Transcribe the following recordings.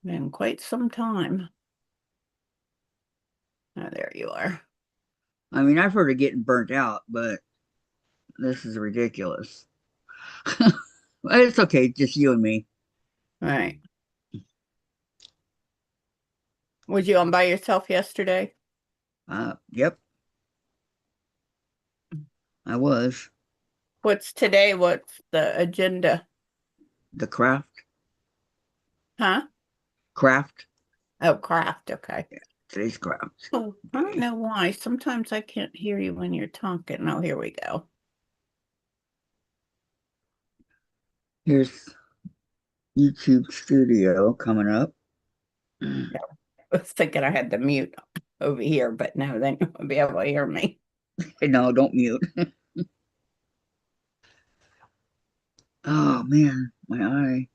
Been quite some time. Oh, there you are. I mean, I've heard of getting burnt out, but this is ridiculous. It's okay, just you and me. All right. Was you on by yourself yesterday? Yep, I was. What's today? What's the agenda? The craft, Huh? craft, Oh, craft. Okay. today's craft. Oh, I don't Okay. know why. Sometimes I can't hear you when you're talking. Oh, here we go. Here's YouTube Studio coming up. Yeah. I was thinking I had the mute over here, but no, then you won't be able to hear me. Hey, no, don't mute. Oh man, my eye.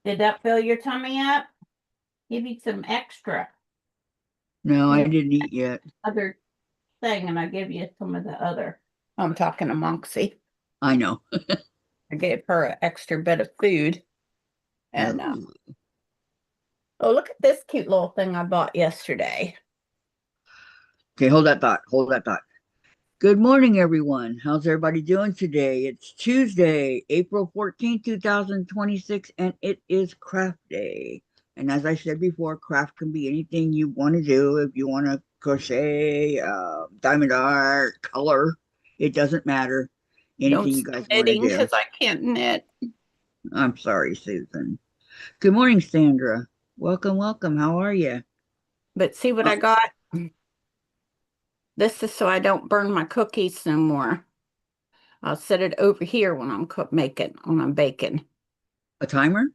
Did that fill your tummy up? Give you some extra. No, I Here, didn't eat yet. other thing, and I give you some of the other. I'm talking to Monksy. I know. I gave her an extra bit of food. And Oh. oh, look at this cute little thing I bought yesterday. Okay, hold that thought. Hold that thought. Good morning, everyone. How's everybody doing today? It's Tuesday, April 14th, 2026, and it is craft day. And as I said before, craft can be anything you want to do. If you want to crochet, diamond art, color, it doesn't matter. Don't Anything you start guys want to knitting do. because I can't knit. I'm sorry, Susan. Good morning, Sandra. Welcome, welcome. How are you? But see what Uh, I got? This is so I don't burn my cookies no more. I'll set it over here when I'm when I'm baking. a timer?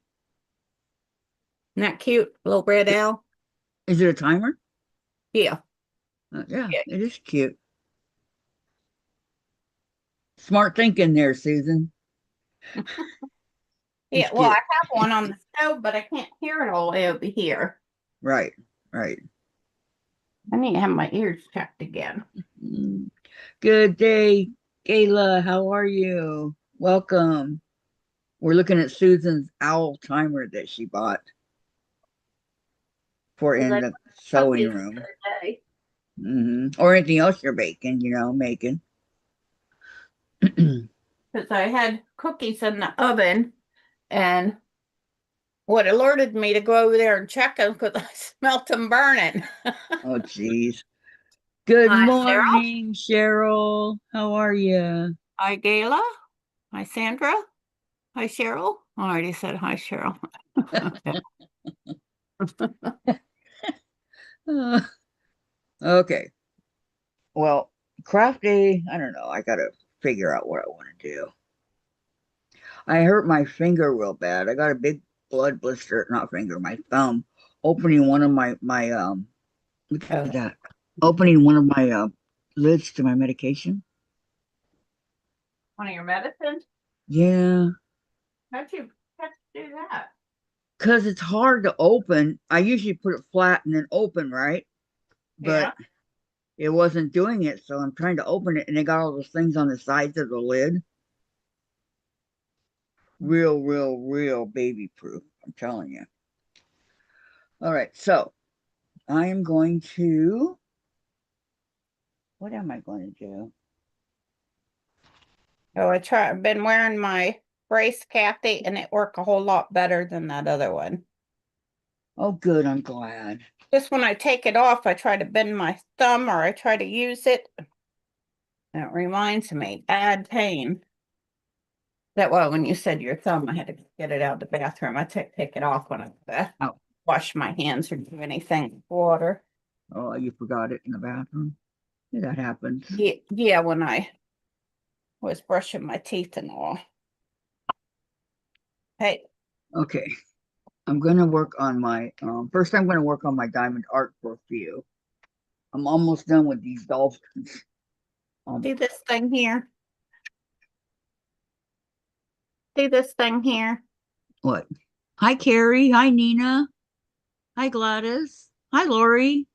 Isn't that cute? Little red owl? Is it a timer? Yeah. Yeah, Yeah. it is cute. Smart thinking there, Susan. Yeah. Just Well, I get have one on the stove, but I can't hear it all the way over here. right, right. I need to have my ears checked again. Mm. Good day, Gayla. How are you? Welcome. We're looking at Susan's owl timer that she bought for Because in I the sewing cookies room. today. Or anything else you're baking, making. Because I had cookies in the oven and what alerted me to go over there and check them because I smelt them burning. Oh, geez. Good Hi, Cheryl. morning, Cheryl. How are you? Hi, Gayla. Hi, Sandra. Hi, Cheryl. I already said hi, Cheryl. Okay. Well, craft day, I don't know. I gotta figure out what I want to do. I hurt my finger real bad. I got a big blood blister, not finger, my thumb, opening one of my look at Oh, that. Opening one of my lids to my medication. one of your medicines? Yeah, How'd you have to do that? because it's hard to open. I usually put it flat and then open, right? But Yeah. it wasn't doing it, so I'm trying to open it, and it got all those things on the sides of the lid. Real, real, real baby proof. I'm telling you. All right, so I am going to. What am I going to do? Oh, I've been wearing my brace, Kathy, and it worked a whole lot better than that other one. Oh, good. I'm glad. Just when I take it off, I try to bend my thumb or I try to use it. That reminds me, bad pain. That well, when you said your thumb, I had to get it out of the bathroom. I take it off when I Oh, wash my hands or do anything with water. oh, you forgot it in the bathroom. Yeah, that happens. Yeah, yeah, when I was brushing my teeth and all. Hey, Okay. I'm going to work on my, first I'm going to work on my diamond art for a few. I'm almost done with these dolphins. see this thing here? See this thing here? What? Hi, Carrie. Hi, Nina. Hi, Gladys. Hi, Lori.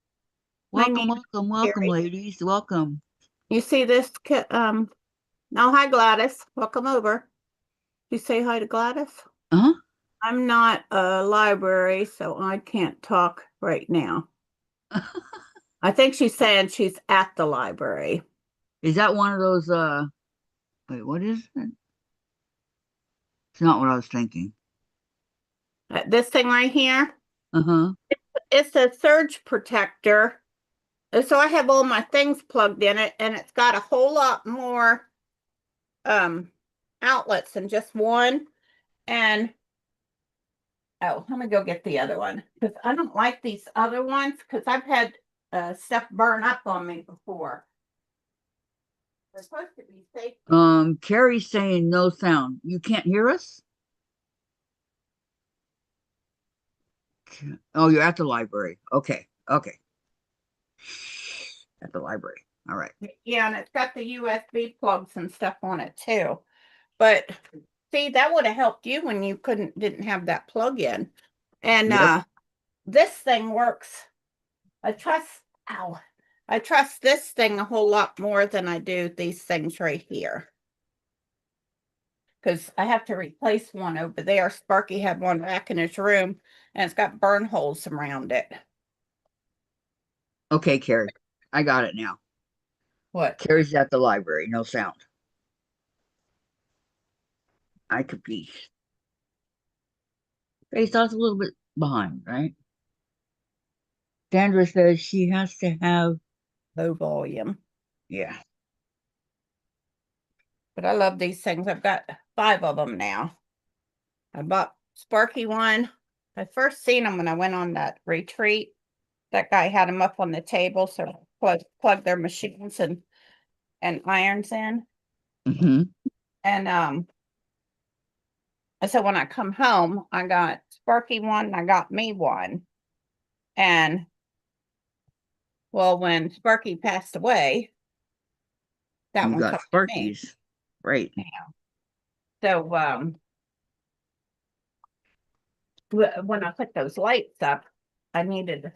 I Welcome, need welcome, welcome, Gary. ladies. Welcome. You see this? Oh, hi, Gladys. Welcome over. You say hi to Gladys? Uh-huh. I'm not a library, so I can't talk right now. I think she's saying she's at the library. Is that one of those wait, what is it? It's not what I was thinking. This thing right here, Uh-huh. it's a surge protector. And so I have all my things plugged in it, and it's got a whole lot more um outlets than just one. And oh, let me go get the other one because I don't like these other ones because I've had stuff burn up on me before. They're supposed to be safe. Carrie's saying no sound. You can't hear us? Oh, you're at the library. Okay. Okay. At the library. All right. Yeah, and it's got the USB plugs and stuff on it too. But see, that would have helped you when you didn't have that plug in. And Yep. this thing works. I trust ow. I trust this thing a whole lot more than I do these things right here. Because I have to replace one over there. Sparky had one back in his room and it's got burn holes around it. Okay, Carrie. I got it now. What? Carrie's at the library. No sound. I compete. Face off a little bit behind, right? Sandra says she has to have, Low volume. yeah. But I love these things. I've got 5 of them now. I bought Sparky one. I first seen them when I went on that retreat. That guy had them up on the table, so plug their machines and irons in. Mm-hmm. And so when I come home, I got Sparky one, and I got me one. And well, when Sparky passed away, that You one got comes to me. Sparky's. Right. So when I put those lights up, I need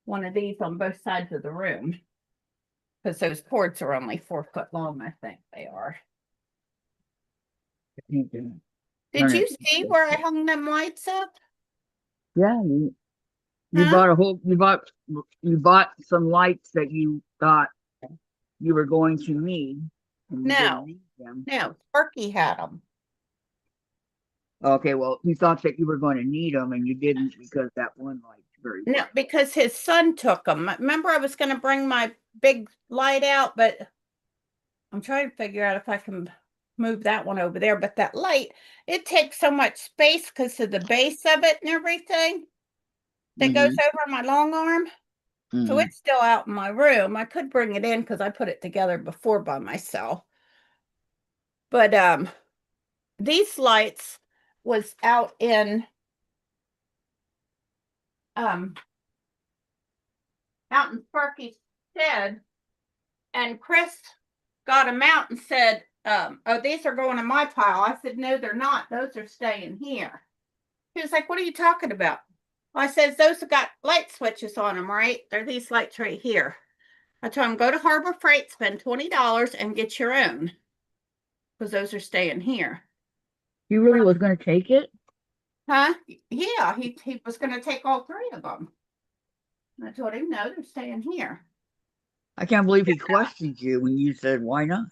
one of these on both sides of the room because those cords are only 4 foot long. I think they are. Did you see where I hung them lights up? Yeah, you Huh? bought you bought some lights that you thought you were going to need, and you didn't No, need them. no. Sparky had them. Okay, well, you thought that you were going to need them, and you didn't because that one light's very No, bright. because his son took them. Remember, I was going to bring my big light out, but I'm trying to figure out if I can move that one over there. But that light, it takes so much space because of the base of it and everything that goes Mm-hmm. over my long arm. So Mm-hmm. it's still out in my room. I could bring it in because I put it together before by myself. But these lights was um out in Sparky's shed, and Chris got them out and said, oh, these are going in my pile. I said, no, they're not. Those are staying here. He was like, what are you talking about? I said, those have got light switches on them, right? They're these lights right here. I told him, go to Harbor Freight, spend $20 and get your own because those are staying here. He really was going to take it? Huh? Yeah, he was going to take all 3 of them. And I told him, no, they're staying here. I can't believe he questioned you when you said, why not?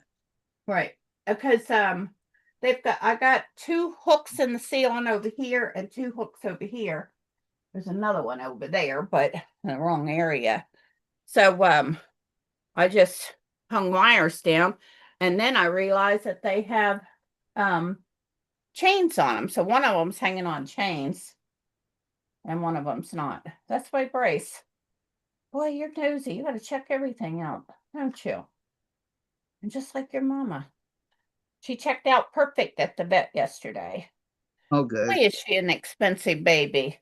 Right. Because I got 2 hooks in the ceiling over here and 2 hooks over here. There's another one over there, but in the wrong area. So I just hung wires down, and then I realized that they have chains on them. So one of them's hanging on chains and one of them's not. That's my brace. Boy, you're nosy. You got to check everything out, don't you? And just like your mama. She checked out perfect at the vet yesterday. Oh, Why good. is she an expensive baby?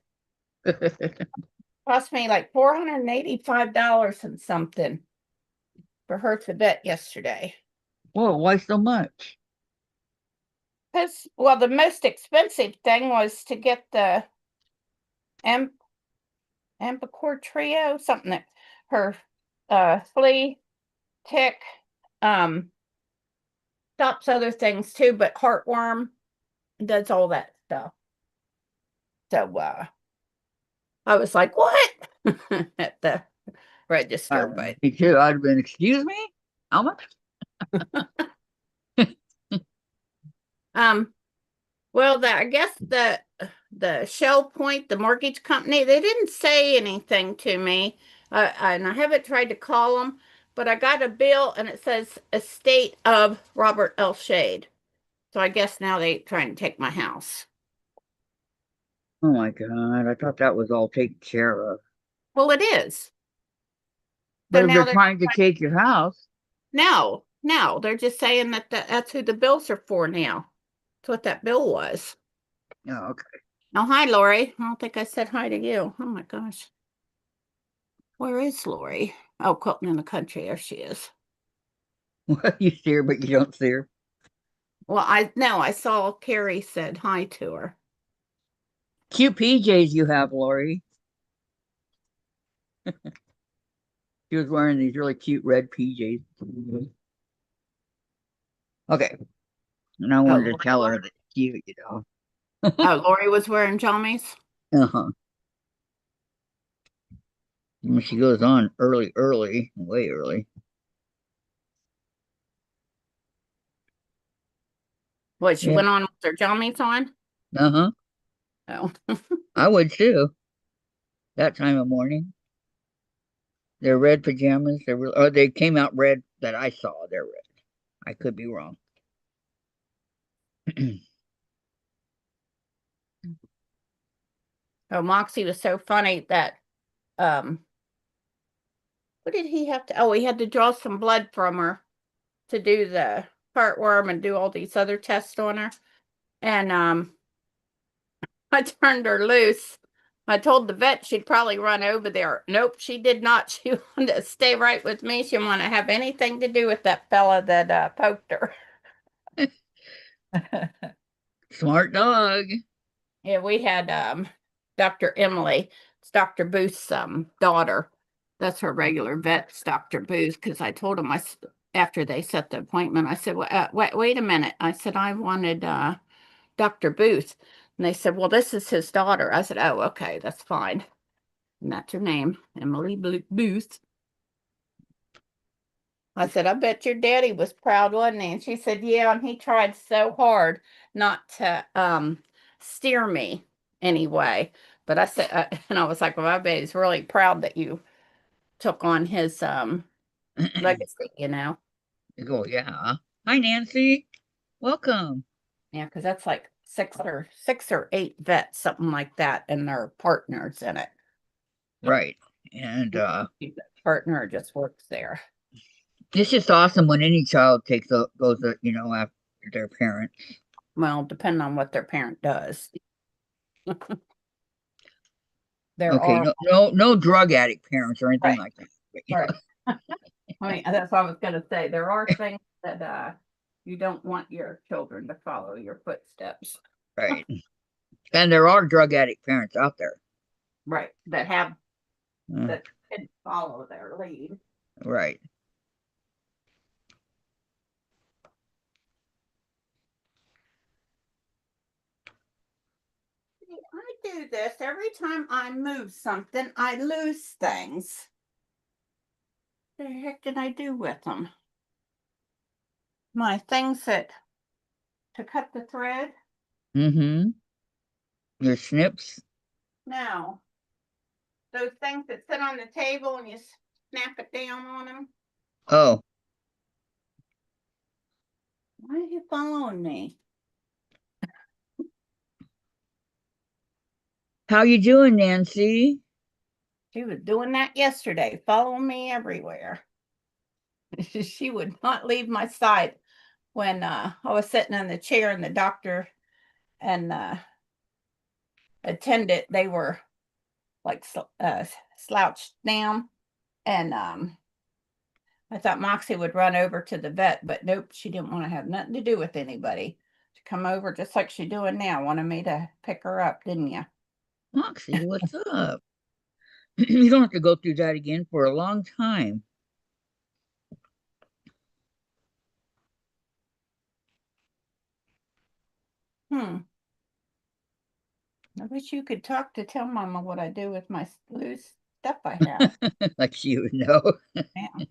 Cost me like $485 and something for her to vet yesterday. Whoa, why so much? Because, well, the most expensive thing was to get the Ambicor Trio, something that her flea, tick, stops other things too, but heartworm does all that stuff. So I was like, what? At the register, but Me too. I'd have been, excuse me? How much? um well I guess the Shell Point, the mortgage company, they didn't say anything to me. And I haven't tried to call them, but I got a bill and it says estate of Robert L. Shade. So I guess now they trying to take my house. Oh my God. I thought that was all taken care of. Well, it is. So But if now they're they're trying to take your house, no, they're just saying that that's who the bills are for now. That's what that bill was. oh, okay. Oh, hi, Lori. I don't think I said hi to you. Oh my gosh. Where is Lori? Oh, Quilting in the country. There she is. Well, you see her, but you don't see her. Well, I no, I saw Carrie said hi to her. Cute PJs you have, Lori. She was wearing these really cute red PJs. Okay. And I Oh, wanted to Lori tell was. her that cute, you know. Oh, Lori was wearing jammies. Uh-huh. She goes on early, way early. What, she Yeah. went on with her jammies on? Uh-huh. Oh, I would too. That time of morning. They're red pajamas. They're real, oh, they came out red that I saw. They're red. I could be wrong. oh, Moxie was so funny that what did he have to? Oh, he had to draw some blood from her to do the heartworm and do all these other tests on her. And I turned her loose. I told the vet she'd probably run over there. Nope, she did not. She wanted to stay right with me. She didn't want to have anything to do with that fella that poked her. Smart dog. Yeah, we had Dr. Emily. It's Dr. Booth's daughter. That's her regular vet, it's Dr. Booth, because I told him after they set the appointment, I said, well, wait a minute. I said I wanted Dr. Booth. And they said, well, this is his daughter. I said, oh, okay, that's fine. And that's her name, Emily Booth. I said, I bet your daddy was proud, wasn't he? And she said, yeah, and he tried so hard not to steer me anyway. But I said, and I was like, well, I bet he's really proud that you took on his legacy, you know? You go, yeah. Hi, Nancy. Welcome. Yeah, because that's like six or eight vets, something like that, and their partners in it. Right. And The partner just works there. it's just awesome when any child goes, after their parent. Well, depending on what their parent does. There Okay, are no drug addict parents or anything right, like that. But, right. I mean, that's what I was gonna say. There are things that you don't want your children to follow your footsteps. right. And there are drug addict parents out there. Right. That have Uh, that can follow their lead. right. I do this every time I move something, I lose things. What the heck did I do with them? My things that to cut the thread? Mm-hmm. Your snips. No. Those things that sit on the table and you snap it down on them. Oh, Why are you following me? how you doing, Nancy? She was doing that yesterday, following me everywhere. She would not leave my side when I was sitting in the chair and the doctor and attendant, they were like slouched down. And I thought Moxie would run over to the vet, but nope, she didn't want to have nothing to do with anybody. She come over just like she's doing now. Wanted me to pick her up, didn't you? Moxie, what's up? You don't have to go through that again for a long time. Hmm. I wish you could talk to tell Mama what I do with my loose stuff I have. Like she would know. Yeah.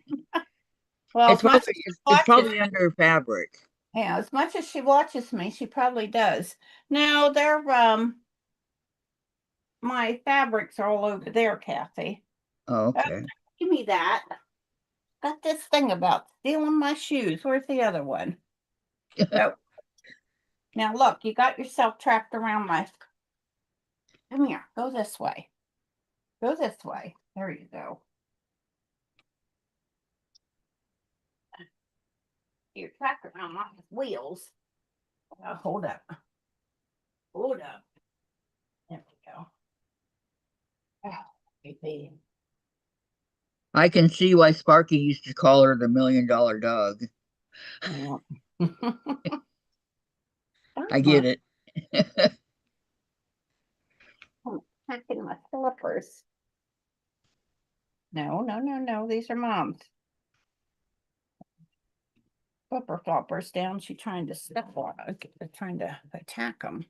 Well, It's as much probably as she it's watches, probably under fabric. yeah, as much as she watches me, she probably does. No, they're my fabrics are all over there, Kathy. Oh, Oh, okay. give me that. Got this thing about stealing my shoes. Where's the other one? Oh, now look, you got yourself trapped around my. Come here, go this way. Go this way. There you go. You're trapped around my wheels. Hold up. Hold up. There we go. Oh, baby. I can see why Sparky used to call her the $1 million dog. Yeah. I I'm get it. packing my slippers. No, no, no, no. These are mom's. Flipper floppers down. She's trying to step on. Trying to attack them.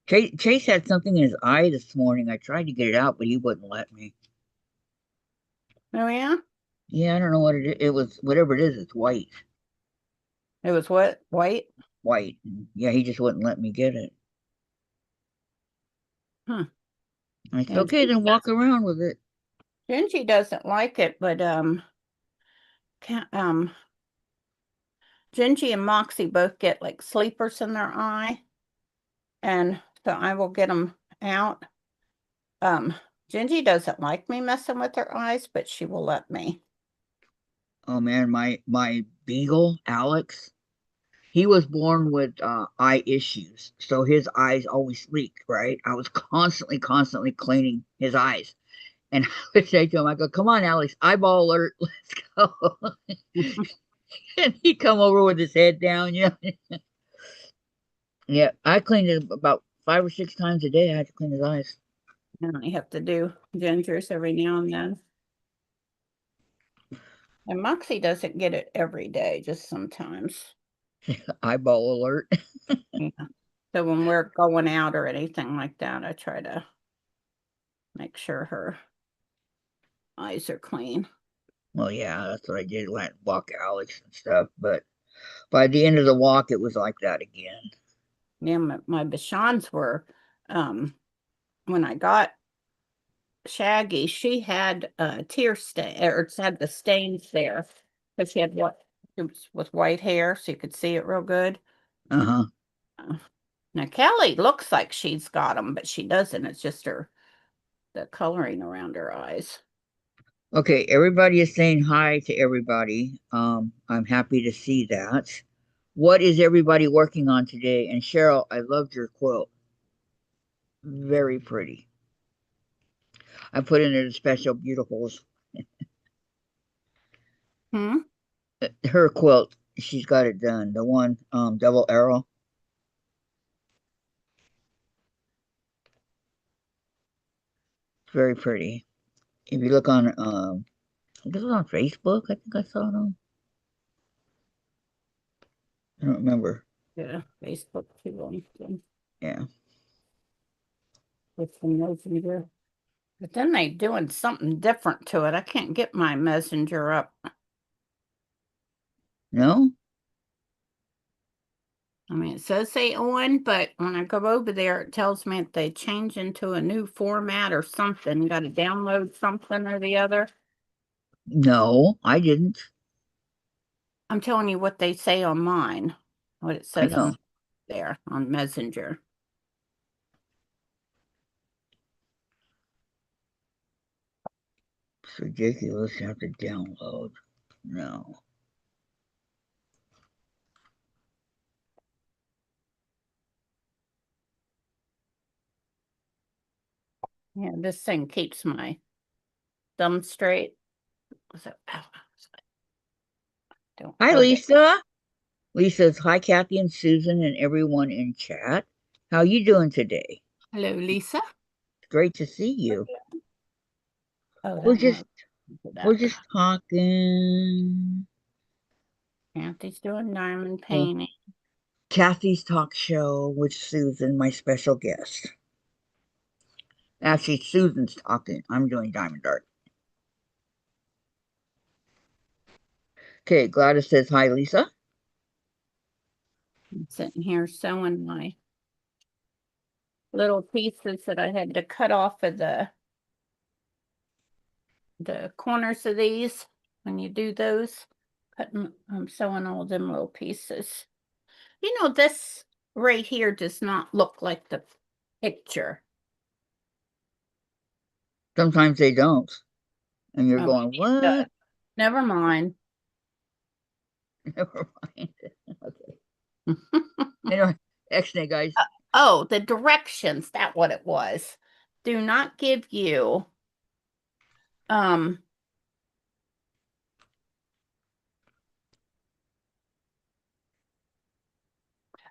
Chase had something in his eye this morning. I tried to get it out, but he wouldn't let me. Oh yeah. Yeah, I don't know what it is. It was whatever it is. It's white, It was what? White? white. Yeah, he just wouldn't let me get it. Huh. I said, Yeah, okay, then walk around with it. Gingy doesn't like it, but can't, Gingy and Moxie both get like sleepers in their eye, and so I will get them out. Um, Gingy doesn't like me messing with her eyes, but she will let me. Oh man, my beagle Alex, he was born with eye issues, so his eyes always leaked. Right, I was constantly cleaning his eyes, and I would say to him, I go, "Come on, Alex, eyeball alert, let's go." And he'd come over with his head down. Yeah, yeah. I cleaned it about 5 or 6 times a day. I had to clean his eyes. And I have to do Ginger's every now and then. And Moxie doesn't get it every day, just sometimes. Eyeball alert. Yeah. So when we're going out or anything like that, I try to make sure her eyes are clean. Well, yeah, that's what I did. Went walk Alex and stuff, but by the end of the walk, it was like that again. Yeah, my Bichons were, um, when I got Shaggy, she had tear stain, or had the stains there because she had what it was with white hair, so you could see it real good. Uh-huh. Uh, Now Kelly looks like she's got them, but she doesn't. It's just the coloring around her eyes. Okay, everybody is saying hi to everybody. I'm happy to see that. What is everybody working on today? And Cheryl, I loved your quilt. Very pretty. I put in a special beautifuls. Hmm. Her quilt, she's got it done. The one double arrow. Very pretty. If you look on this was on Facebook, I think I saw it on. I don't remember. Yeah, Facebook too. Yeah. With the messenger. But then they doing something different to it. I can't get my messenger up. No? I mean, it says they on, but when I go over there, it tells me if they change into a new format or something. You got to download something or the other. No, I didn't. I'm telling you what they say on mine, what it I says know. on there on Messenger. It's ridiculous. You have to download. No. Yeah, this thing keeps my thumb straight. So, don't Hi, hurt it. Lisa. Lisa's hi, Kathy and Susan and everyone in chat. How you doing today? Hello, Lisa. Great to see you. Oh, We're that just one. we're just talking. Kathy's doing diamond Oh, painting. Kathy's talk show with Susan, my special guest. Actually, Susan's talking. I'm doing Diamond Art. Okay, Gladys says hi, Lisa. I'm sitting here sewing my little pieces that I had to cut off of the corners of these when you do those. I'm sewing all them little pieces. You know, this right here does not look like the picture. Sometimes they don't. And you're Oh, going, it does. what? Never mind. Never mind. Okay. Anyway, X-Nay, guys. Oh, the directions, that what it was. Do not give you um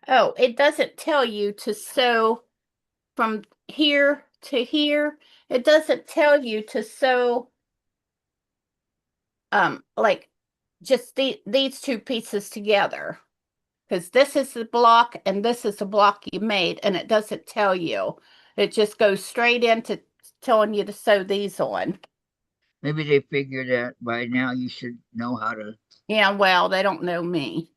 oh, it doesn't tell you to sew from here to here. It doesn't tell you to sew like just these two pieces together. Because this is the block and this is the block you made, and it doesn't tell you. It just goes straight into telling you to sew these on. Maybe they figured that by now you should know how to. Yeah, well, they don't know me.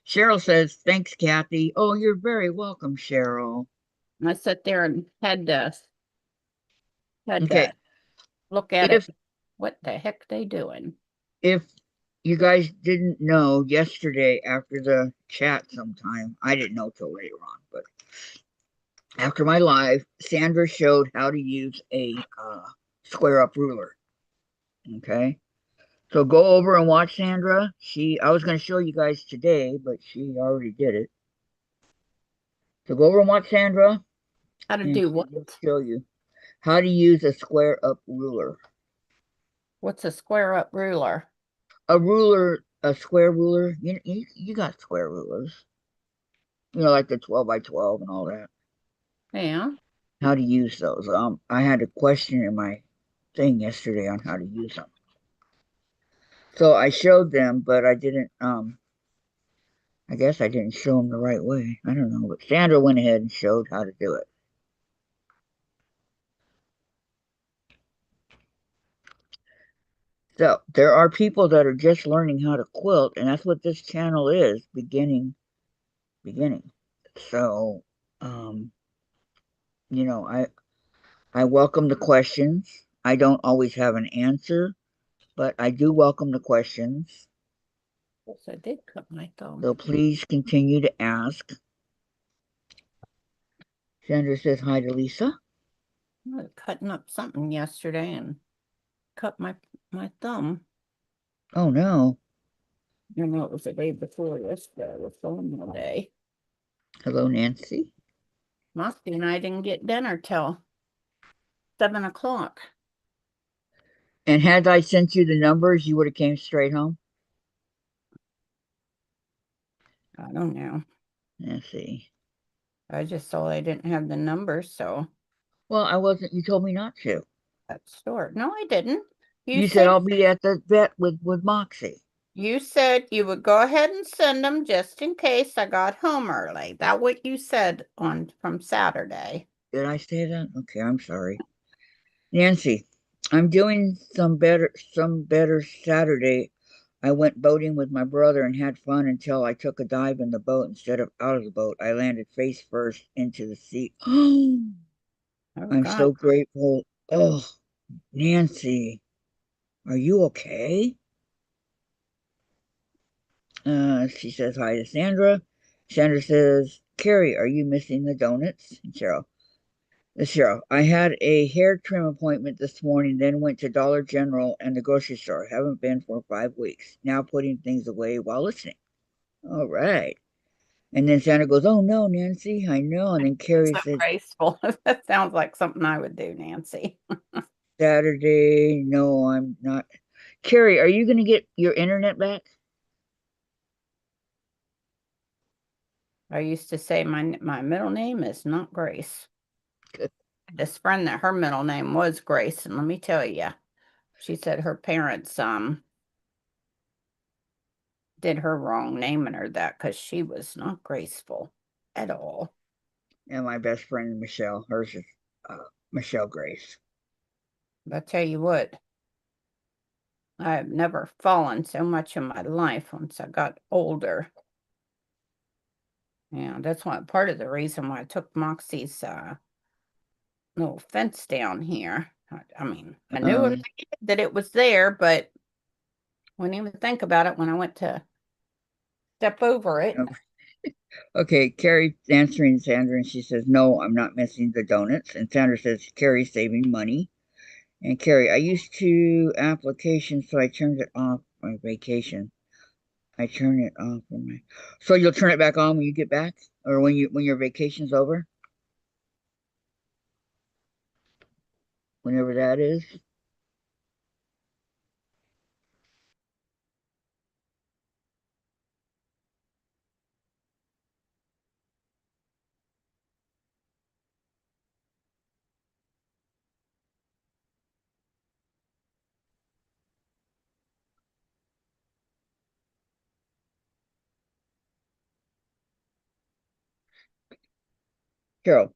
Cheryl says, thanks, Kathy. Oh, you're very welcome, Cheryl. I sat there and had Okay. to look at it. If What the heck they doing? if you guys didn't know yesterday after the chat sometime, I didn't know till later on, but after my live, Sandra showed how to use a square up ruler. Okay. So go over and watch Sandra. I was going to show you guys today, but she already did it. So go over and watch Sandra, How to and do she what? will show you how to use a square up ruler. What's a square up ruler? A ruler, a square ruler. You got square rulers. Like the 12 by 12 and all that. Yeah. How to use those. I had a question in my thing yesterday on how to use them. So I showed them, but I didn't. I guess I didn't show them the right way. I don't know, but Sandra went ahead and showed how to do it. So there are people that are just learning how to quilt, and that's what this channel is, beginning. So, um, you know, I welcome the questions. I don't always have an answer, but I do welcome the questions. Yes, I did cut my thumb. So please continue to ask. Sandra says hi to Lisa. I was cutting up something yesterday and cut my thumb. Oh no. You know, it was the day before yesterday. It was film day. Hello, Nancy. Musty and I didn't get dinner till 7 o'clock. And had I sent you the numbers, you would have came straight home. I don't know. Let's see. I just saw they didn't have the numbers, so Well, I wasn't. You told me not to. that's short. No, I didn't. You You said said I'll be at the vet with Moxie. you said you would go ahead and send them just in case I got home early. That what you said on from Saturday. Did I say that? Okay, I'm sorry. Nancy, I'm doing some better Saturday. I went boating with my brother and had fun until I took a dive in the boat instead of out of the boat. I landed face first into the sea. Oh I'm God. so grateful. Oh, Nancy, are you okay? She says hi to Sandra. Sandra says, Carrie, are you missing the donuts? And Cheryl, I had a hair trim appointment this morning, then went to Dollar General and the grocery store. Haven't been for 5 weeks. Now putting things away while listening. All right. And then Sandra goes, oh no, Nancy, I know. And then It's Carrie so says, graceful. That sounds like something I would do, Nancy. Saturday, no, I'm not. Carrie, are you going to get your internet back? I used to say my middle name is not Grace. Good. This friend that her middle name was Grace, and let me tell you, she said her parents did her wrong naming her that because she was not graceful at all. And my best friend, Michelle, hers is Michelle Grace. But I tell you what, I've never fallen so much in my life once I got older. Yeah, that's one part of the reason why I took Moxie's little fence down here. I mean, I knew as Um, a kid that it was there, but wouldn't even think about it when I went to step over it. okay, Carrie's answering Sandra, and she says, "No, I'm not missing the donuts." And Sandra says, "Carrie's saving money." And Carrie, I used to application, so I turned it off my vacation. I turn it off when my. So you'll turn it back on when you get back, or when your vacation's over, whenever that is. Carol,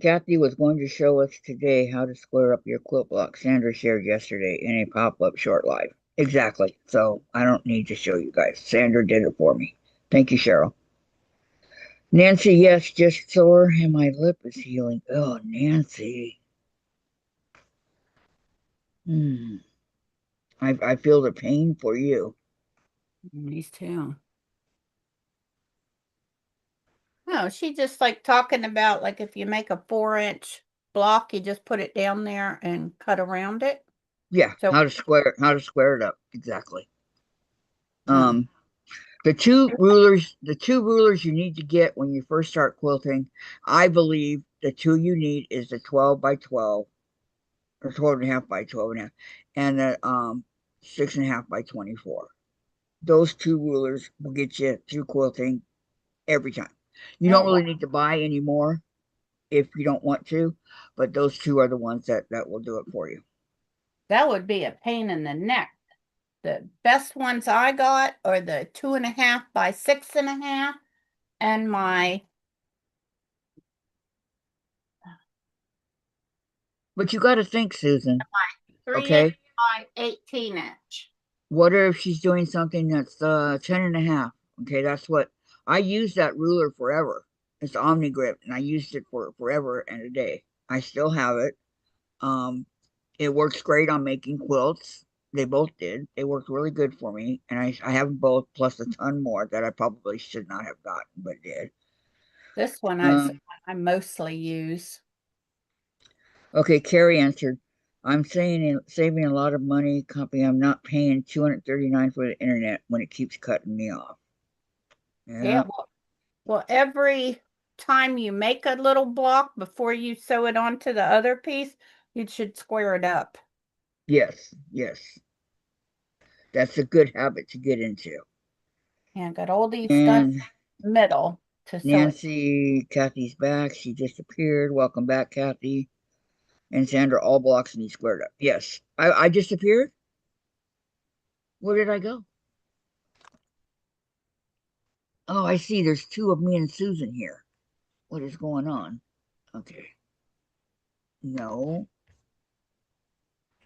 Kathy was going to show us today how to square up your quilt block Sandra shared yesterday in a pop-up short live. Exactly. So I don't need to show you guys. Sandra did it for me. Thank you, Cheryl. Nancy, yes, just sore and my lip is healing. Oh, Nancy. Hmm. I feel the pain for you. These two. No, she just like talking about like if you make a 4-inch block, you just put it down there and cut around it. Yeah, So, how to square it up. Exactly. oh, Um, the two rulers you need to get when you first start quilting, I believe the two you need is the 12 by 12 or 12 and a half by 12 and a half, and the 6.5 by 24. Those two rulers will get you through quilting every time. You don't oh, really need to buy any more if you don't want to, but those two are the ones that will do it for you. that would be a pain in the neck. The best ones I got are the 2.5 by 6.5 and my But you got to think, Susan, my 3 inch okay? by 18-inch. What if she's doing something that's 10 and a half? Okay, that's what I use that ruler forever. It's Omni Grip, and I used it for forever and a day. I still have it. Um, it works great on making quilts. They both did. They worked really good for me, and I have them both plus a ton more that I probably should not have gotten, but did. This one Um, I mostly use. okay, Carrie answered. I'm saying saving a lot of money, company. I'm not paying 239 for the internet when it keeps cutting me off. Yeah, Yeah. well, every time you make a little block before you sew it onto the other piece, you should square it up. Yes. Yes. That's a good habit to get into. Yeah, I got all these done And middle to sew it. Nancy, Kathy's back. She disappeared. Welcome back, Kathy. And Sandra, all blocks need squared up. Yes. I disappeared? Where did I go? Oh, I see. There's two of me and Susan here. What is going on? Okay. No.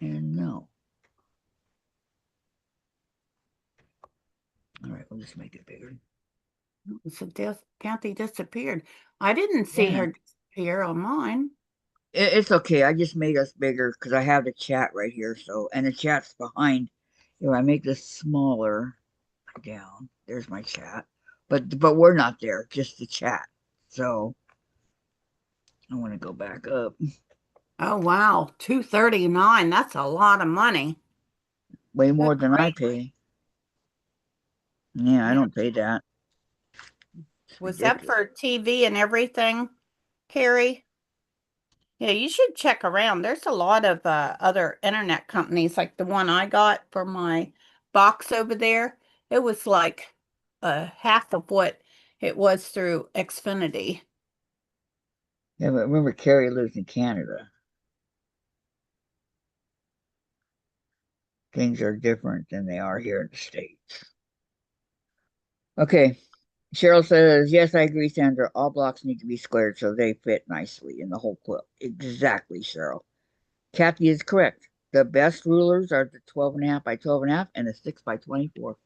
And no. All right, we'll just make it bigger. So Kathy disappeared. I didn't see Yeah. her disappear on mine. It's okay. I just made us bigger because I have the chat right here. So, and the chat's behind. I make this smaller down. There's my chat. But we're not there, just the chat. So I want to go back up. Oh wow, 239. That's a lot of money. Way more Good than I grief. pay. Yeah, I Yeah. don't pay that. It's Was that ridiculous. for TV and everything, Carrie? Yeah, you should check around. There's a lot of other internet companies like the one I got for my box over there. It was like half of what it was through Xfinity. Yeah, but remember Carrie lives in Canada. Things are different than they are here in the States. Okay. Cheryl says, yes, I agree, Sandra. All blocks need to be squared so they fit nicely in the whole quilt. Exactly, Cheryl. Kathy is correct. The best rulers are the 12.5 by 12.5 and the 6 by 24.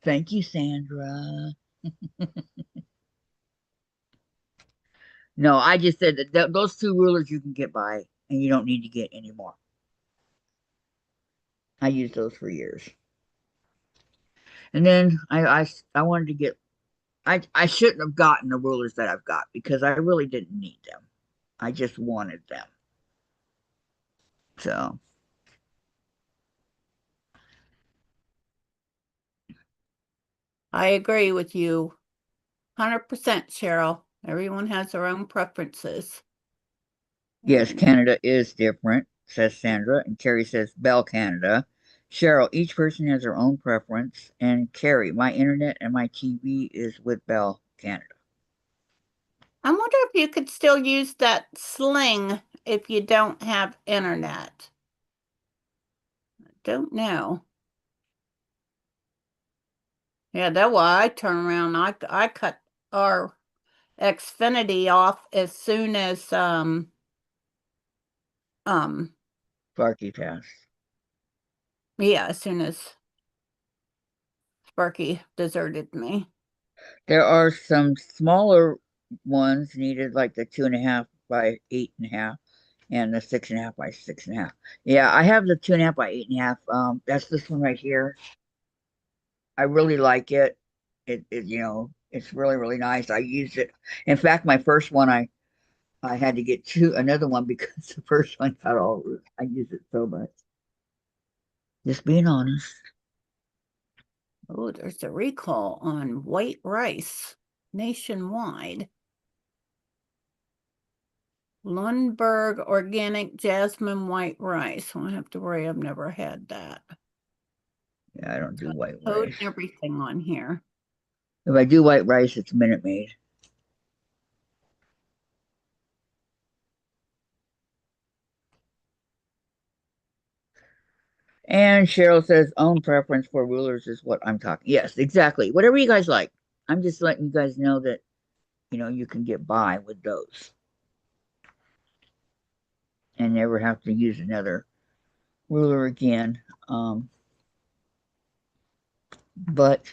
Thank you, Sandra. No, I just said that those two rulers you can get by and you don't need to get any more. I used those for years. And then I wanted to get I shouldn't have gotten the rulers that I've got because I really didn't need them. I just wanted them. So I agree with you 100%, Cheryl. Everyone has their own preferences. yes, And Canada is different, says Sandra, and Carrie says Bell Canada. Cheryl, each person has their own preference, and Carrie, my internet and my TV is with Bell Canada. I wonder if you could still use that sling if you don't have internet. Don't know. Yeah, that's why I turn around. I cut our Xfinity off as soon as um Sparky Pass. yeah, as soon as Sparky deserted me. There are some smaller ones needed, like the 2.5 by 8.5 and the 6.5 by 6.5. Yeah, I have the 2.5 by 8.5. That's this one right here. I really like it. It's really, really nice. I used it. In fact, my first one, I had to get another one because the first one got all. I used it so much. Just being honest. Oh, there's a recall on white rice nationwide. Lundberg organic jasmine white rice. I have to worry, I've never had that. Yeah, I don't do white Code rice. and everything on here. If I do white rice, it's Minute Maid. And Cheryl says own preference for rulers is what I'm talking. Yes, exactly. Whatever you guys like. I'm just letting you guys know that you can get by with those and never have to use another ruler again. But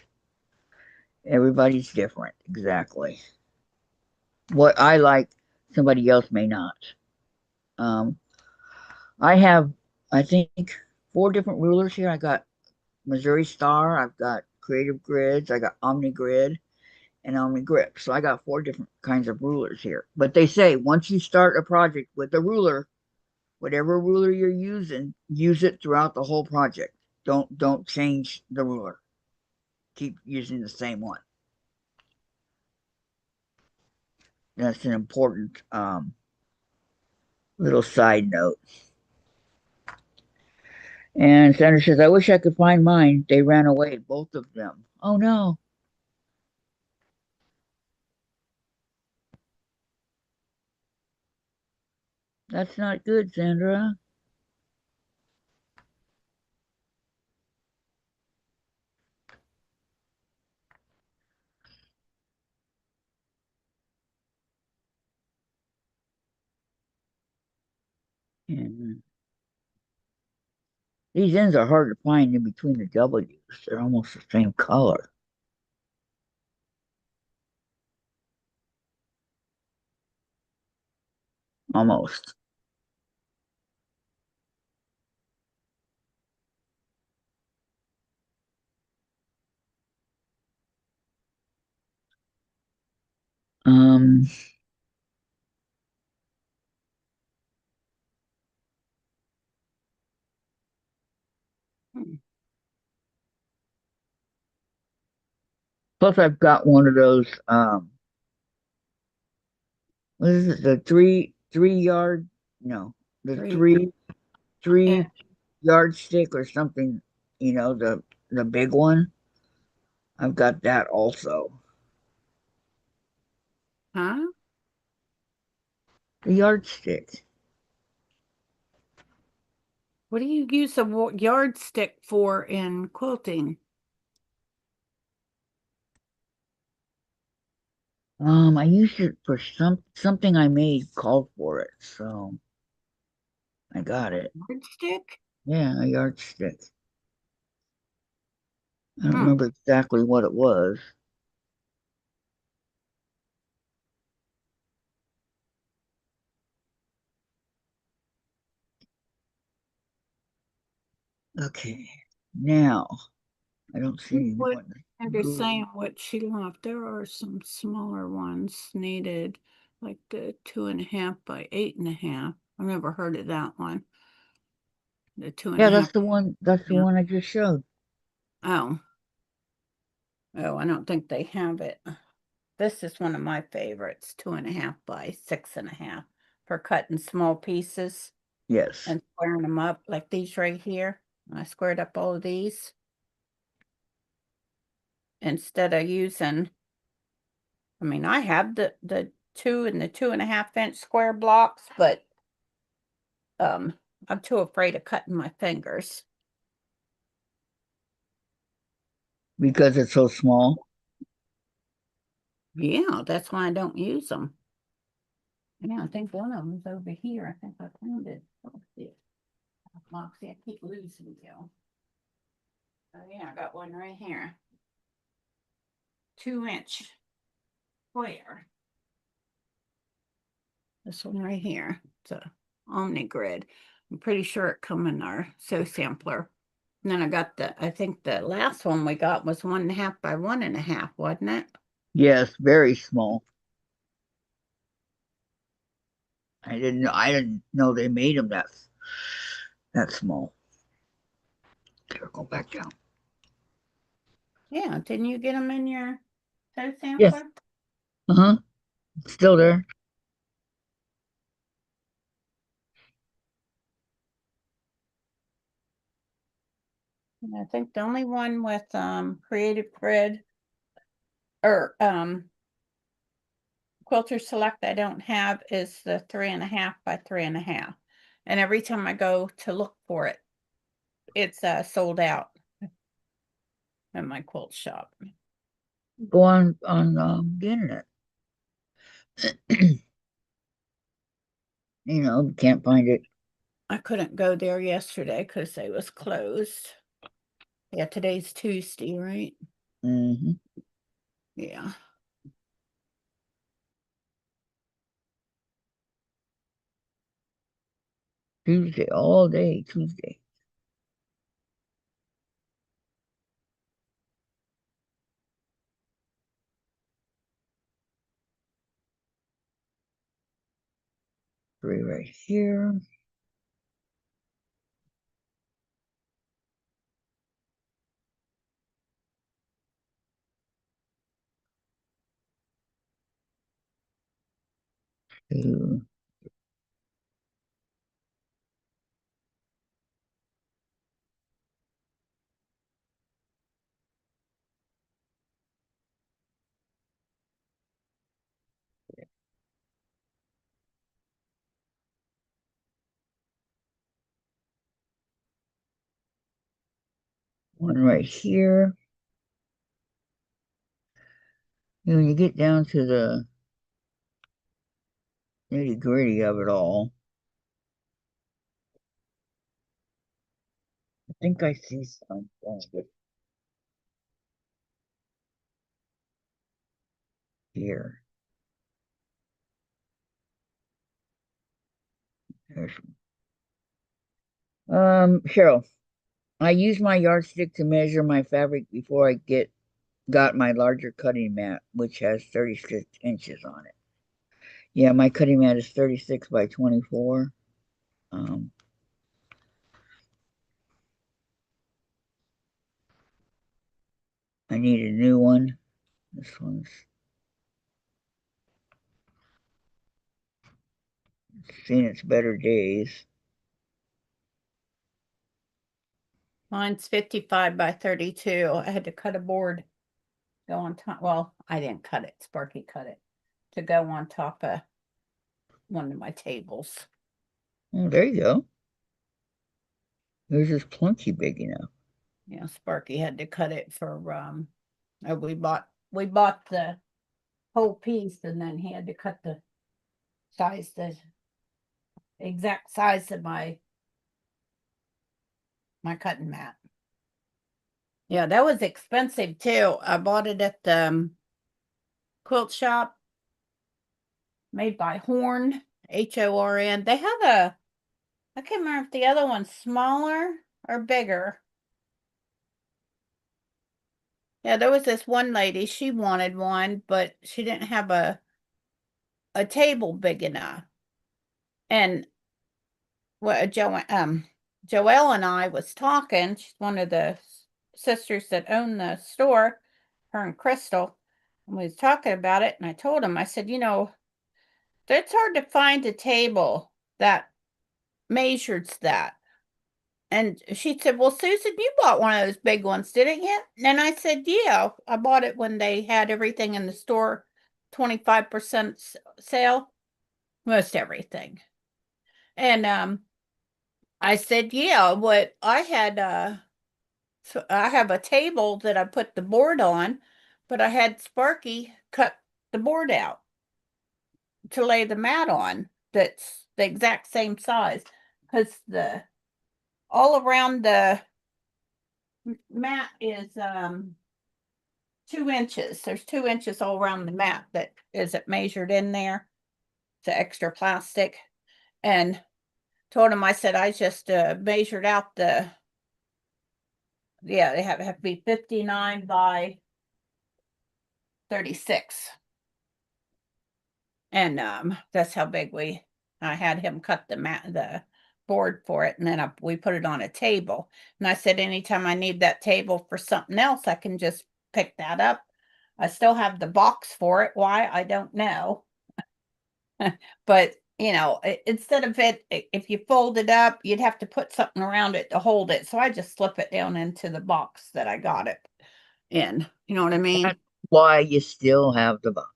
everybody's different. Exactly. What I like, somebody else may not. Um, I have, I think, 4 different rulers here. I got Missouri Star, I've got Creative Grids, I got Omni Grid, and Omni Grip. So I got 4 different kinds of rulers here. But they say once you start a project with a ruler, whatever ruler you're using, use it throughout the whole project. Don't change the ruler. Keep using the same one. That's an important little side note. And Sandra says, I wish I could find mine. They ran away, both of them. Oh no. That's not good, Sandra. And these ends are hard to find in between the W's. They're almost the same color. Almost. Um, Hmm. Plus I've got one of those what is it? The three yard no, the Three. three Yeah. yardstick or something, the big one. I've got that also. Huh? The yardstick. What do you use a yardstick for in quilting? I used it for something I made called for it, so I got it. Yardstick? Yeah, a yardstick. I don't Hmm. remember exactly what it was. Okay, now I don't see any What more. Andrew's saying what she left. There are some smaller ones needed, like the 2.5 by 8.5. I've never heard of that one. The two and Yeah, a half. that's the one. That's the Yeah. one I just showed. Oh. Oh, I don't think they have it. This is one of my favorites, 2.5 by 6.5 for cutting small pieces Yes, and squaring them up like these right here. I squared up all of these instead of using, I mean, I have the 2 and the 2.5 inch square blocks, but um I'm too afraid of cutting my fingers. because it's so small. Yeah, that's why I don't use them. Yeah, I think one of them's over here. I think I found it. Oh, yeah. Moxie, I keep losing you. Oh yeah, I got one right here. 2 inch square. This one right here. It's a Omni Grid. I'm pretty sure it come in our so sampler. And then I got I think the last one we got was 1.5 by 1.5, wasn't it? Yes, very small. I didn't know they made them that small. Here, go back down. Yeah, didn't you get them in your so Yes. sampler? Uh-huh. Still there. And I think the only one with Creative Grid or Quilter Select I don't have is the 3.5 by 3.5. And every time I go to look for it, it's sold out in my quilt shop. Go on the internet. Can't find it. I couldn't go there yesterday because they was closed. Yeah, today's Tuesday, right? Hmm. Yeah. Tuesday, all day Tuesday. Three right here. Two. One right here. When you get down to the nitty-gritty of it all, I think I see something here. There's, Cheryl, I use my yardstick to measure my fabric before I got my larger cutting mat, which has 36 inches on it. Yeah, my cutting mat is 36 by 24. Um, I need a new one. This one's seen its better days. Mine's 55 by 32. I had to cut a board go on top. Well, I didn't cut it. Sparky cut it to go on top of one of my tables. Oh, there you go. Yours is plenty big enough. Yeah, Sparky had to cut it for we bought the whole piece, and then he had to cut the size, the exact size of my cutting mat. Yeah, that was expensive too. I bought it at the quilt shop, made by Horn, Horn. They have a, I can't remember if the other one's smaller or bigger. Yeah, there was this one lady, she wanted one, but she didn't have a table big enough. And what Joelle and I was talking, she's one of the sisters that own the store, her and Crystal, and we was talking about it, and I told him, I said, you know, it's hard to find a table that measures that. And she said, well, Susan, you bought one of those big ones, didn't you? And I said, yeah, I bought it when they had everything in the store, 25% sale, most everything. And I said, yeah, what I had, so I have a table that I put the board on, but I had Sparky cut the board out to lay the mat on that's the exact same size, because the all around the mat is 2 inches. There's 2 inches all around the mat that isn't measured in there. It's extra plastic. And told him, I said, I just measured out the, yeah, they have to be 59 by 36. And that's how big I had him cut the board for it, and then we put it on a table. And I said, anytime I need that table for something else, I can just pick that up. I still have the box for it. Why? I don't know. But you know, instead of it, if you fold it up, you'd have to put something around it to hold it. So I just slip it down into the box that I got it in. You know what I mean? That's why you still have the box.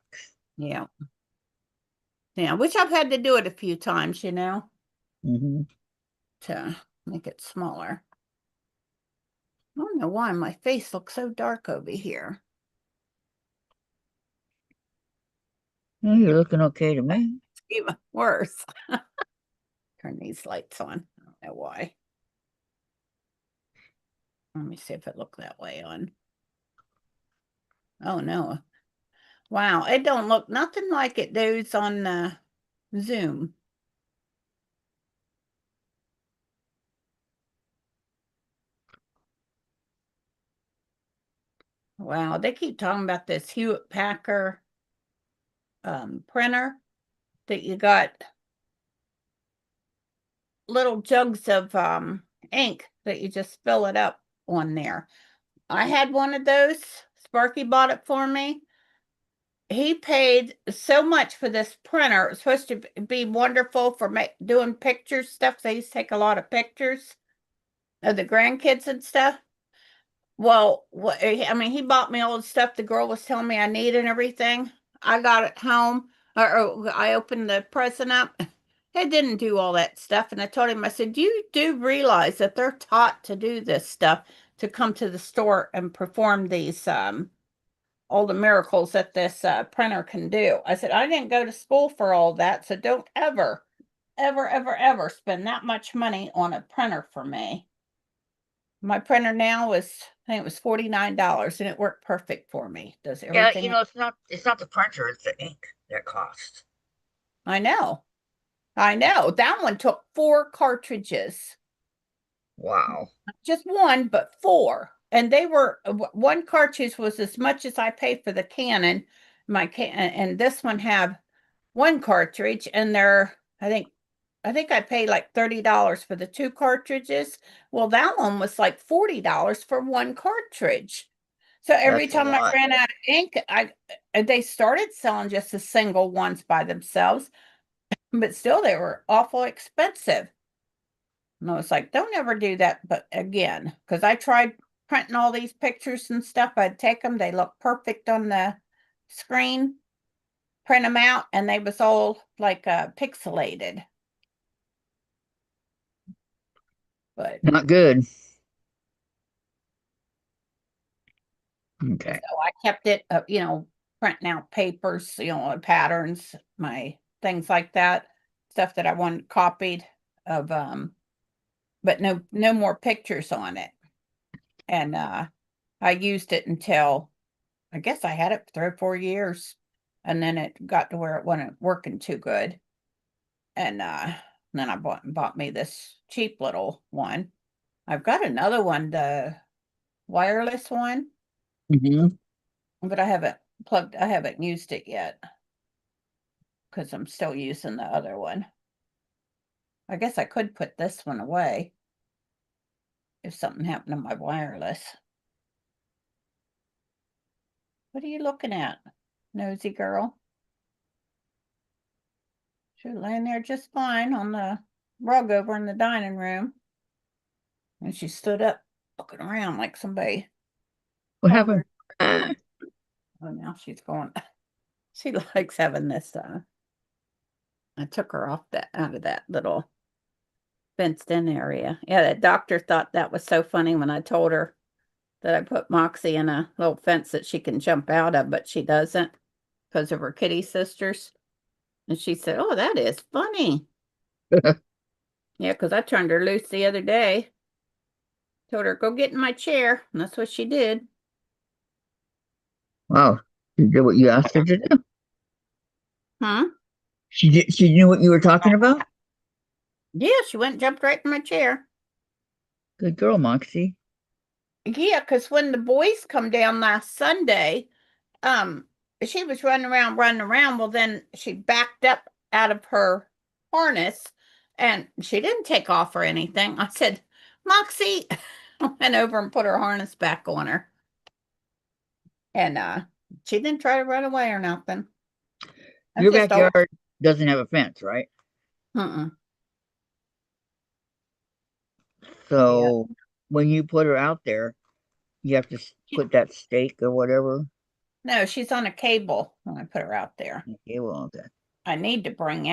Yeah. Yeah, which I've had to do it a few times, you know, to make it smaller. I don't know why my face looks so dark over here. Yeah, you're looking okay to me. It's even worse. Turn these lights on. I don't know why. Let me see if it looked that way on. Oh no. Wow, it don't look nothing like it does on Zoom. Wow, they keep talking about this Hewitt Packer printer that you got little jugs of ink that you just fill it up on there. I had one of those. Sparky bought it for me. He paid so much for this printer. It was supposed to be wonderful for doing pictures stuff. They used to take a lot of pictures of the grandkids and stuff. Well, I mean, he bought me all the stuff the girl was telling me I need and everything. I got it home, or I opened the present up. It didn't do all that stuff. And I told him, I said, you do realize that they're taught to do this stuff, to come to the store and perform these, all the miracles that this printer can do. I said, I didn't go to school for all that. So don't ever, ever, ever, ever spend that much money on a printer for me. My printer now I think it was $49, and it worked perfect for me. Does Yeah, everything. you know, it's not the printer, it's the ink that costs. I know. I know. That one took 4 cartridges. Wow. Just one, but 4. And they were, one cartridge was as much as I paid for the Canon. And this one have one cartridge, and I think I paid like $30 for the 2 cartridges. Well, that one was like $40 for one cartridge. So every That's a time I lot. ran out of ink, they started selling just the single ones by themselves, but still they were awful expensive. And I was like, don't ever do that. But again, because I tried printing all these pictures and stuff, I'd take them, they look perfect on the screen, print them out, and they was all like pixelated. But Not good. Okay. so I kept it, you know, printing out papers, patterns, my things like that, stuff that I want copied of, but no more pictures on it. And I used it until, I guess I had it for 3 or 4 years, and then it got to where it wasn't working too good. And then I bought me this cheap little one. I've got another one, the wireless one, Hmm. but I haven't used it yet because I'm still using the other one. I guess I could put this one away if something happened to my wireless. What are you looking at, nosy girl? She's laying there just fine on the rug over in the dining room. And she stood up looking around like somebody What happened? hungry. Oh, now she's going. She likes having this. I took her out of that little fenced in area. Yeah, that doctor thought that was so funny when I told her that I put Moxie in a little fence that she can jump out of, but she doesn't because of her kitty sisters. And she said, "Oh, that is funny." Yeah, because I turned her loose the other day. Told her, "Go get in my chair." And that's what she did. Wow. She did what you asked her to do. Huh? She knew what you were talking about? Yeah, she went and jumped right in my chair. Good girl, Moxie. Yeah, because when the boys come down last Sunday, um, she was running around. Well, then she backed up out of her harness and she didn't take off or anything. I said, Moxie, I went over and put her harness back on her. And she didn't try to run away or nothing. I Your just oh, backyard doesn't have a fence, right? mm-mm. Yeah. So when you put her out there, you have to put that stake or whatever. No, she's on a cable when I put her out there. Okay, well, okay. I need to bring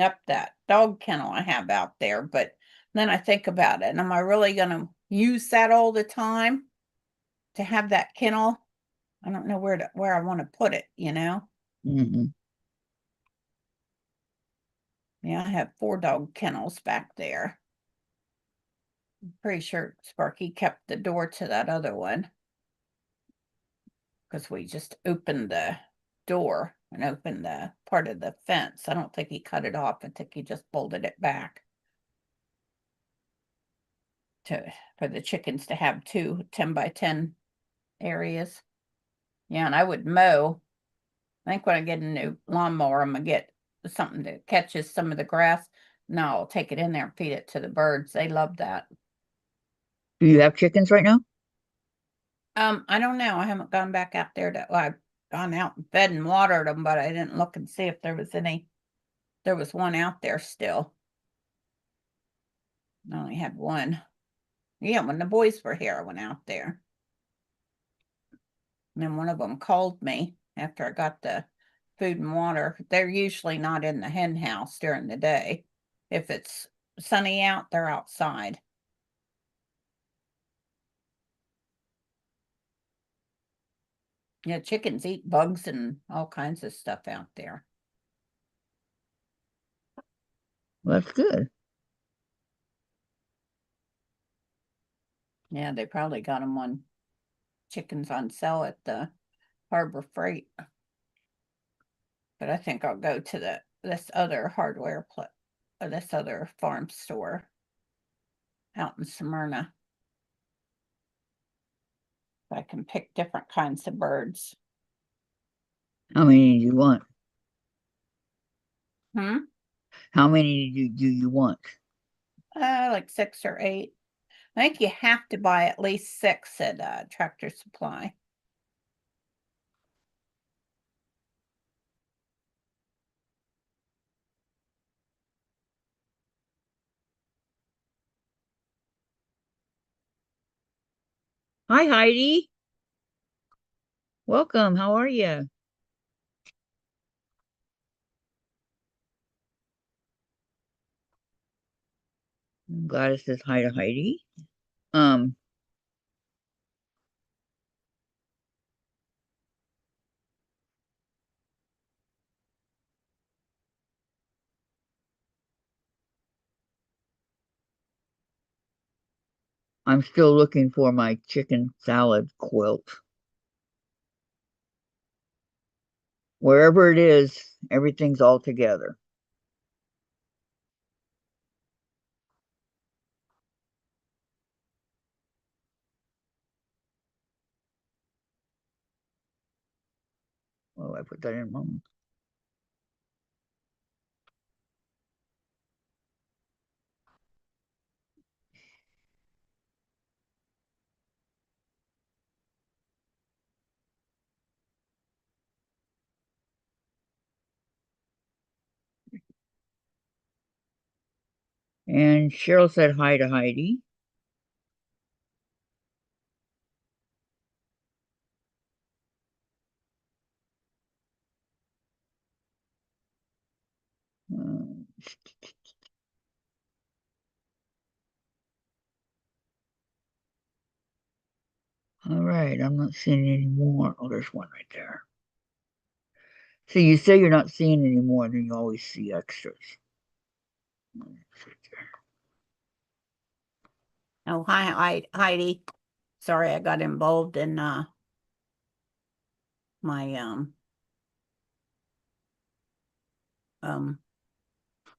up that dog kennel I have out there, but then I think about it, am I really going to use that all the time to have that kennel? I don't know where I want to put it. Hmm. Yeah, I have 4 dog kennels back there. I'm pretty sure Sparky kept the door to that other one because we just opened the door and opened the part of the fence. I don't think he cut it off. I think he just bolted it back for the chickens to have 2 10 by 10 areas. Yeah, and I would mow. I think when I get a new lawnmower, I'm gonna get something that catches some of the grass. No, I'll take it in there and feed it to the birds. They love that. Do you have chickens right now? I don't know. I haven't gone back out there well, I've gone out and fed and watered them, but I didn't look and see if there was any. There was one out there still. I only had one. Yeah, when the boys were here, I went out there. And then one of them called me after I got the food and water. They're usually not in the hen house during the day. If it's sunny out, they're outside. Yeah, chickens eat bugs and all kinds of stuff out there. Well, that's good. Yeah, they probably got them on chickens on sale at the Harbor Freight. But I think I'll go to this other this other farm store out in Smyrna. I can pick different kinds of birds. How many do you want? Hmm? How many do you want? Like 6 or 8. I think you have to buy at least 6 at Tractor Supply. Hi, Heidi. Welcome. How are you? Gladys says hi to Heidi. Um, I'm still looking for my chicken salad quilt. Wherever it is, everything's all together. Oh, I put that in wrong. And Cheryl said hi to Heidi. Uh, all right, I'm not seeing any more. Oh, there's one right there. So you say you're not seeing any more, and then you always see extras. Oh, hi, Heidi. Sorry, I got involved in my um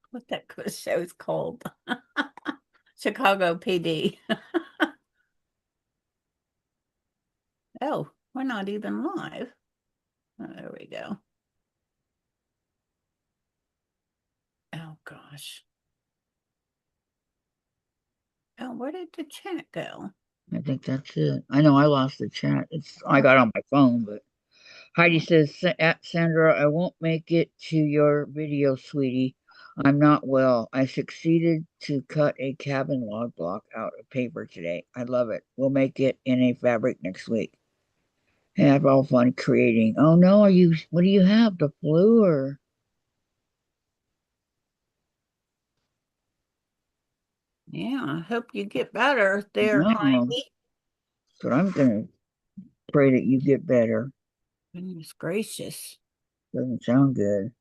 what that show's called. Chicago PD. Oh, we're not even live. Oh, there we go. Oh gosh. Oh, where did the chat go? I think that's it. I know I lost the chat. I got on my phone, but Heidi says, at Sandra, I won't make it to your video, sweetie. I'm not well. I succeeded to cut a cabin log block out of paper today. I love it. We'll make it in a fabric next week. Have all fun creating. Oh no, what do you have? The flu or? Yeah, I hope you get better there, No. Heidi. So I'm gonna pray that you get better. Goodness gracious. Doesn't sound good.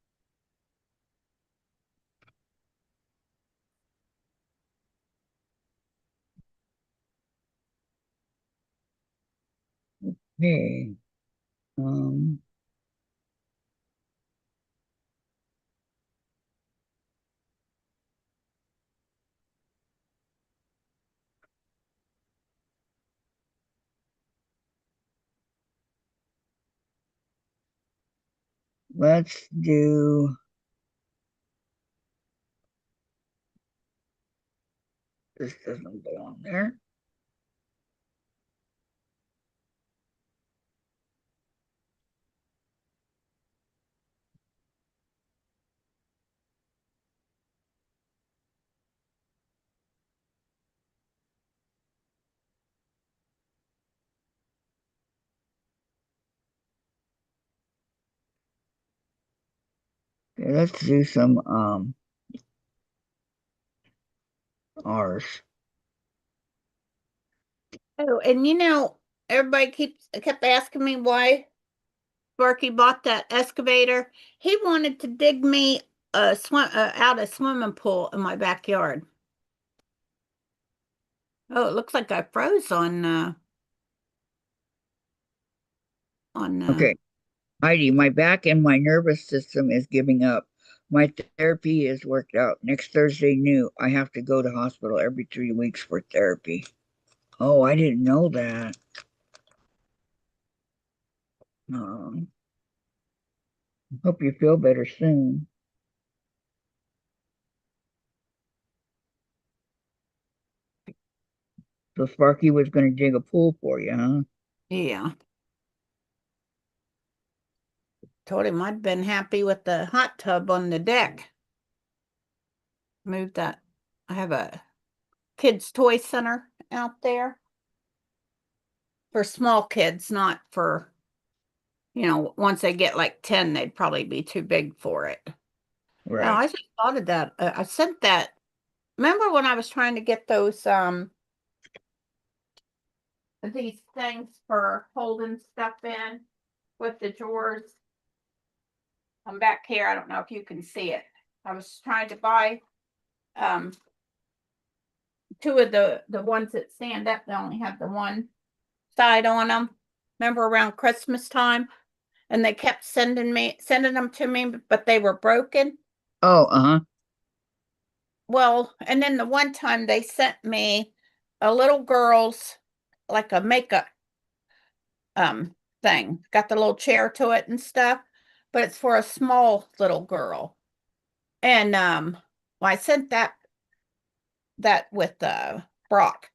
Hey, um, let's do. This doesn't belong there. Okay, let's do some R's. Oh, and everybody kept asking me why Sparky bought that excavator. He wanted to dig me a out a swimming pool in my backyard. Oh, it looks like I froze on Okay, Heidi, my back and my nervous system is giving up. My therapy is worked out. Next Thursday, new. I have to go to hospital every 3 weeks for therapy. Oh, I didn't know that. Um, hope you feel better soon. So Sparky was going to dig a pool for you, huh? Yeah. Told him I'd been happy with the hot tub on the deck. Moved that. I have a kids' toy center out there for small kids, not for, once they get like 10, they'd probably be too big for it. Oh, Right. I just thought of that. I sent that. Remember when I was trying to get these things for holding stuff in with the drawers? I'm back here. I don't know if you can see it. I was trying to buy two of the ones that stand up, they only have the one side on them. Remember around Christmas time? And they kept sending them to me, but they were broken. Oh, uh-huh. Well, and then the one time they sent me a little girl's like a makeup thing. Got the little chair to it and stuff, but it's for a small little girl. And well, I sent that with Brock.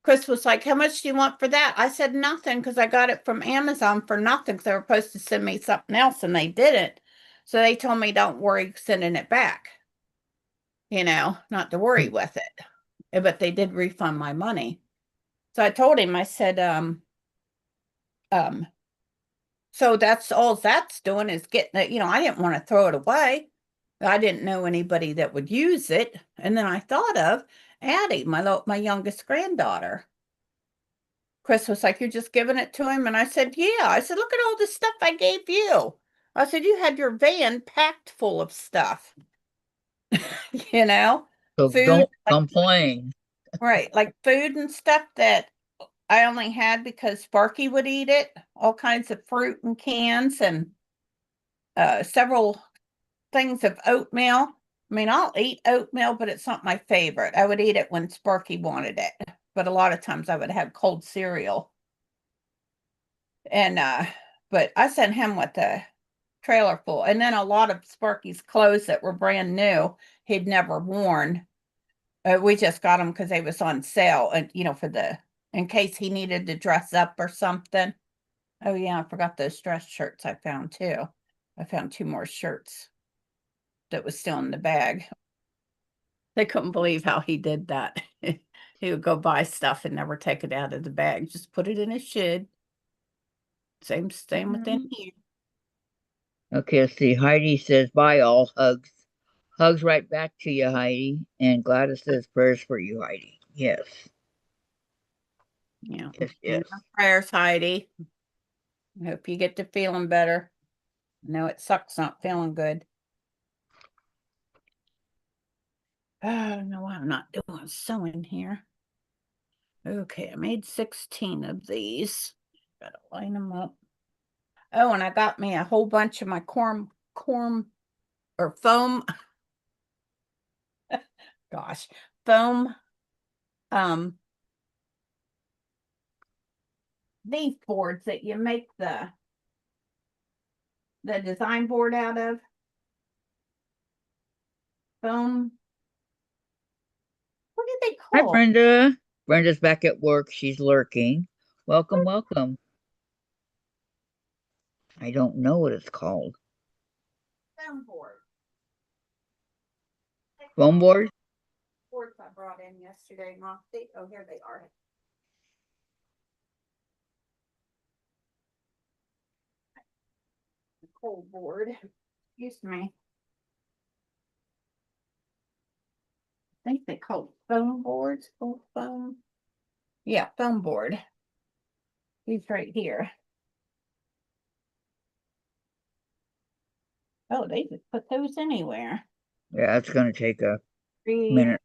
Chris was like, "How much do you want for that?" I said nothing because I got it from Amazon for nothing because they were supposed to send me something else and they didn't. So they told me don't worry sending it back. Not to worry with it. But they did refund my money. So I told him, I said, um, so that's all that's doing is getting it, I didn't want to throw it away. I didn't know anybody that would use it. And then I thought of Addie, my youngest granddaughter. Chris was like, "You're just giving it to him?" And I said, "Yeah." I said, "Look at all the stuff I gave you." I said, "You had your van packed full of stuff." you know, So food, don't complain. right, like food and stuff that I only had because Sparky would eat it, all kinds of fruit and cans and several things of oatmeal. I mean, I'll eat oatmeal, but it's not my favorite. I would eat it when Sparky wanted it, but a lot of times I would have cold cereal. And but I sent him with a trailer full, and then a lot of Sparky's clothes that were brand new he'd never worn. We just got them because they was on sale, and in case he needed to dress up or something. Oh yeah, I forgot those dress shirts I found too. I found two more shirts that was still in the bag. They couldn't believe how he did that. He would go buy stuff and never take it out of the bag, just put it in his shed. Same within here. Okay, let's see. Heidi says, bye all. Hugs. Hugs right back to you, Heidi. And Gladys says, prayers for you, Heidi. Yes. Yeah. Yes, And yes. our prayers, Heidi. I hope you get to feeling better. I know it sucks not feeling good. Oh, no, I'm not doing sewing here. Okay, I made 16 of these. Gotta line them up. Oh, and I got me a whole bunch of my corn or foam. Gosh, foam. These boards that you make the design board out of. Foam. What do they Hi, call? Brenda. Brenda's back at work. She's lurking. Welcome, welcome. I don't know what it's called. Foam board. Foam board? Boards I brought in yesterday, Mom. Oh, here they are. The cold board. Excuse me. I think they call it foam boards. Oh, foam. Yeah, foam board. He's right here. Oh, they could put those anywhere. Yeah, it's going to take a 3, minute.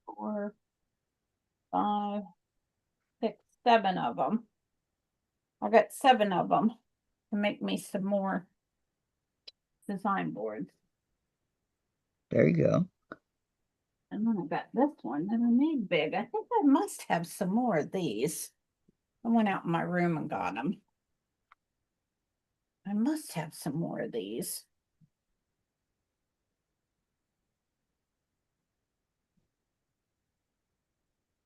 4, 5, 6, 7 of them. I got 7 of them to make me some more design boards. There you go. And then I got this one that I made big. I think I must have some more of these. I went out in my room and got them. I must have some more of these.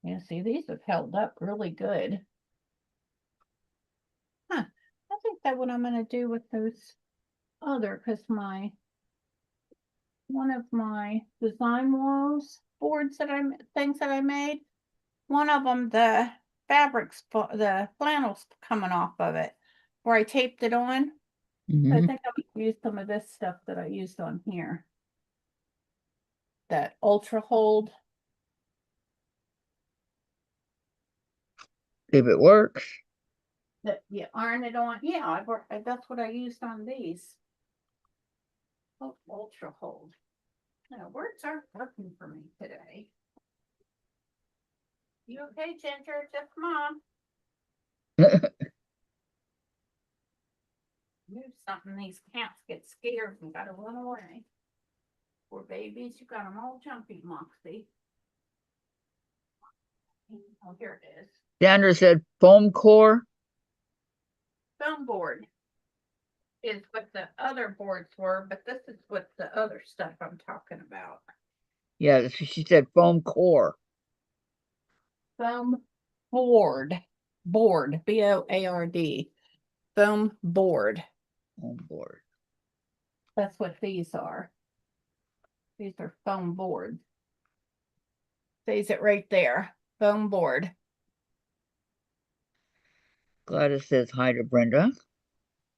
Yeah, see, these have held up really good. Huh. I think that's what I'm going to do with those other, because one of my design walls boards things that I made, one of them, the the flannel's coming off of it where I taped it on. I Hmm. think I would use some of this stuff that I used on here. That ultra hold. If it works. That you iron it on. Yeah, that's what I used on these. Oh, ultra hold. No, words aren't working for me today. You okay, Ginger? Just Mom. Move something. These cats get scared and gotta run away. Poor babies, you got them all jumpy, Moxie. Oh, here it is. Sandra said foam core. Foam board is what the other boards were, but this is what the other stuff I'm talking about. Yeah, she said foam core. Foam board. Board. B-O-A-R-D. Foam board. Foam board. That's what these are. These are foam boards. Says it right there. Foam board. Gladys says hi to Brenda.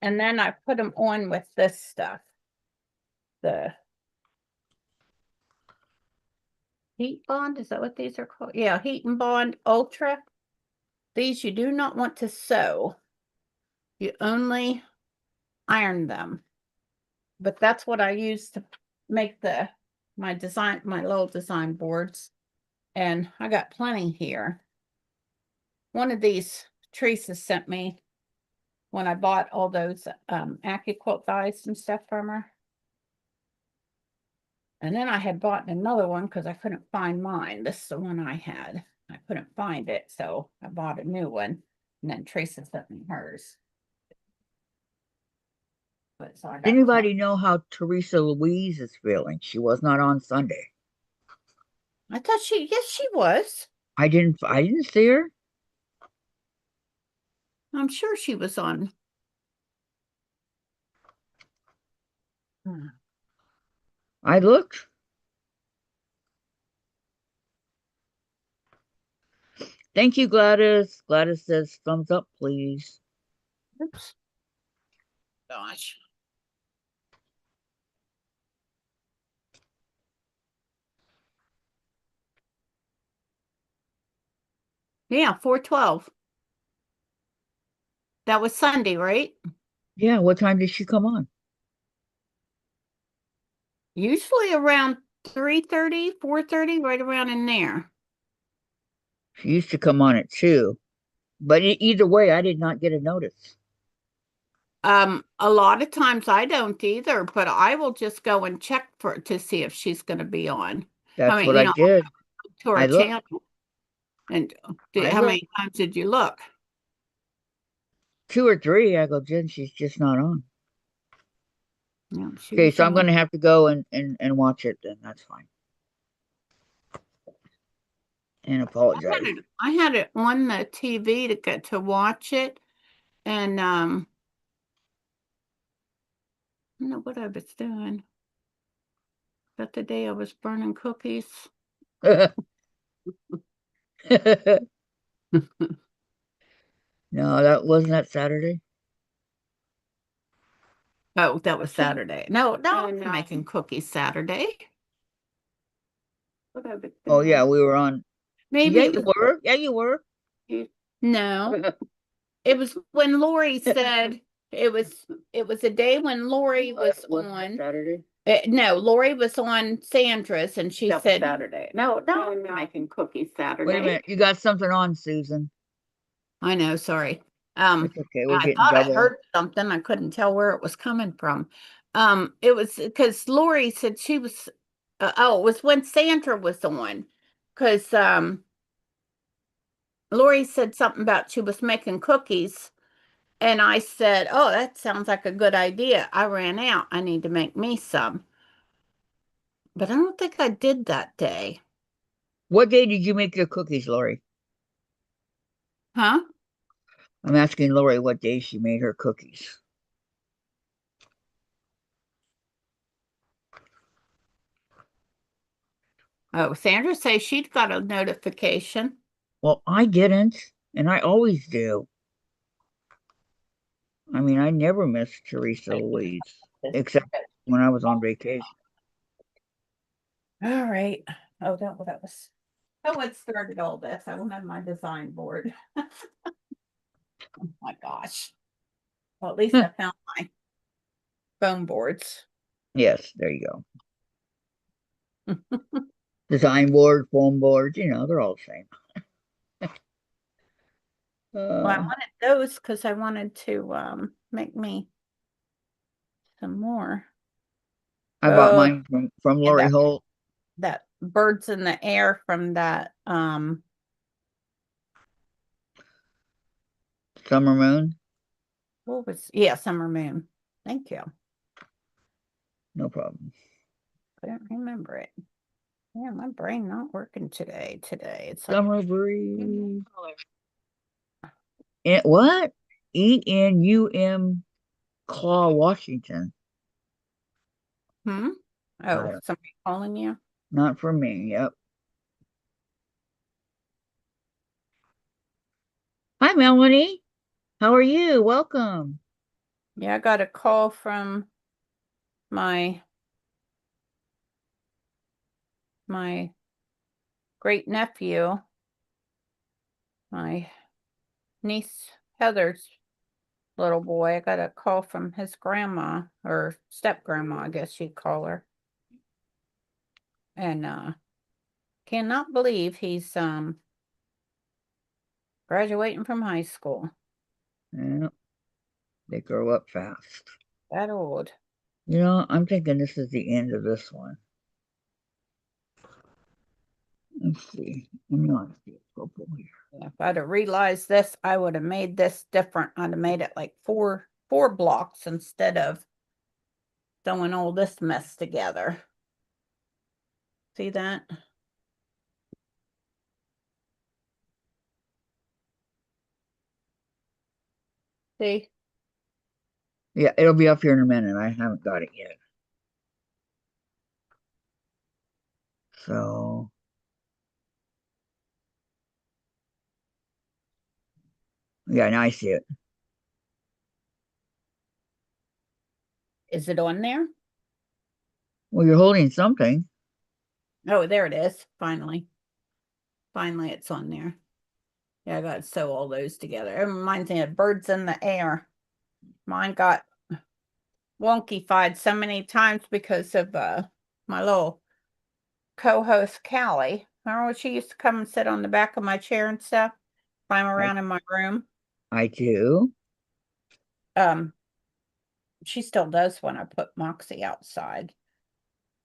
And then I put them on with this stuff. The heat bond, is that what these are called? Yeah, heat and bond ultra. These you do not want to sew. You only iron them. But that's what I use to make my little design boards. And I got plenty here. One of these Teresa sent me when I bought all those AccuQuilt dies and stuff from her. And then I had bought another one because I couldn't find mine. This is the one I had. I couldn't find it, so I bought a new one. And then Teresa sent me hers. But so I got Anybody know how Teresa Louise is feeling? She was not on Sunday. I thought yes, she was. I didn't see her. I'm sure she was on. I looked. Thank you, Gladys. Gladys says thumbs up, please. Oops. Gosh. Yeah, 4:12. That was Sunday, right? Yeah, what time did she come on? Usually around 3:30, 4:30, right around in there. She used to come on at 2. But either way, I did not get a notice. A lot of times I don't either, but I will just go and check to see if she's going to be on. That's what I did. To her channel. And how many times did you look? 2 or 3. I go, Jen, she's just not on. No, okay, so I'm going to have to go and watch it then. That's fine. And apologize. I had it on the TV to get to watch it. And I don't know what I was doing. But the day I was burning cookies. No, that wasn't that Saturday. Oh, that was Saturday. No, I'm making cookies Saturday. Oh yeah, we were on. Maybe yeah, you were. Yeah, you were. No, it was when Lori said it was a day when Lori was on Saturday. No, Lori was on Sandra's and she said Saturday. No, I'm making cookies Saturday. Wait a minute, you got something on, Susan. I know, sorry. It's okay, we're getting I double. I heard something. I couldn't tell where it was coming from. It was because Lori said she was. It was when Sandra was on, because Lori said something about she was making cookies, and I said, "Oh, that sounds like a good idea." I ran out. I need to make me some, but I don't think I did that day. What day did you make your cookies, Lori? Huh? I'm asking Lori what day she made her cookies. Oh, Sandra says she'd got a notification. Well, I didn't, and I always do. I mean, I never miss Teresa Louise, except when I was on vacation. All right. Oh, that was. Oh, what started all this? I don't have my design board. Oh my gosh. Well, at least I found my foam boards. Yes, there you go. Design board, foam board, they're all the same. Well, I Uh, wanted those because I wanted to make me some more. I bought Oh, mine from and Lori Holt. that birds in the air from that Summer Moon. what was, yeah, Summer Moon. Thank you. No problem. I don't remember it. Yeah, my brain not working today. It's like Summer Breeze. What? ENUM Claw Washington. hmm. Oh, I don't, somebody calling you? not for me. Yep. Hi, Melanie. How are you? Welcome. Yeah, I got a call from my my great nephew, my niece Heather's little boy. I got a call from his grandma or step grandma, I guess you'd call her. And cannot believe he's graduating from high school. Yeah, they grow up fast. That old. I'm thinking this is the end of this one. Let's see. I'm not see it purple here. Yeah, if I'd have realized this, I would have made this different. I'd have made it like four blocks instead of throwing all this mess together. See that? See? Yeah, it'll be up here in a minute. I haven't got it yet. So, yeah, now I see it. Is it on there? Well, you're holding something. Oh, there it is. Finally. Finally, it's on there. Yeah, I got to sew all those together. It reminds me of birds in the air. Mine got wonky-fied so many times because of my little co-host Callie. Remember when she used to come and sit on the back of my chair and stuff, climb I around in my room? I do. Um, she still does when I put Moxie outside.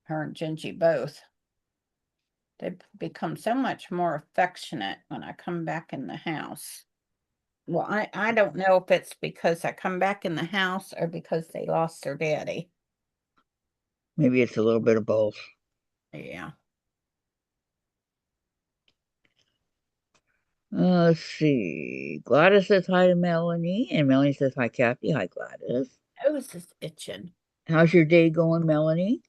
Her and Gingy both. They become so much more affectionate when I come back in the house. Well, I don't know if it's because I come back in the house or because they lost their daddy. Maybe it's a little bit of both. Yeah. Let's see. Gladys says hi to Melanie, and Melanie says hi, Kathy. Hi, Gladys. Nose is itching. How's your day going, Melanie?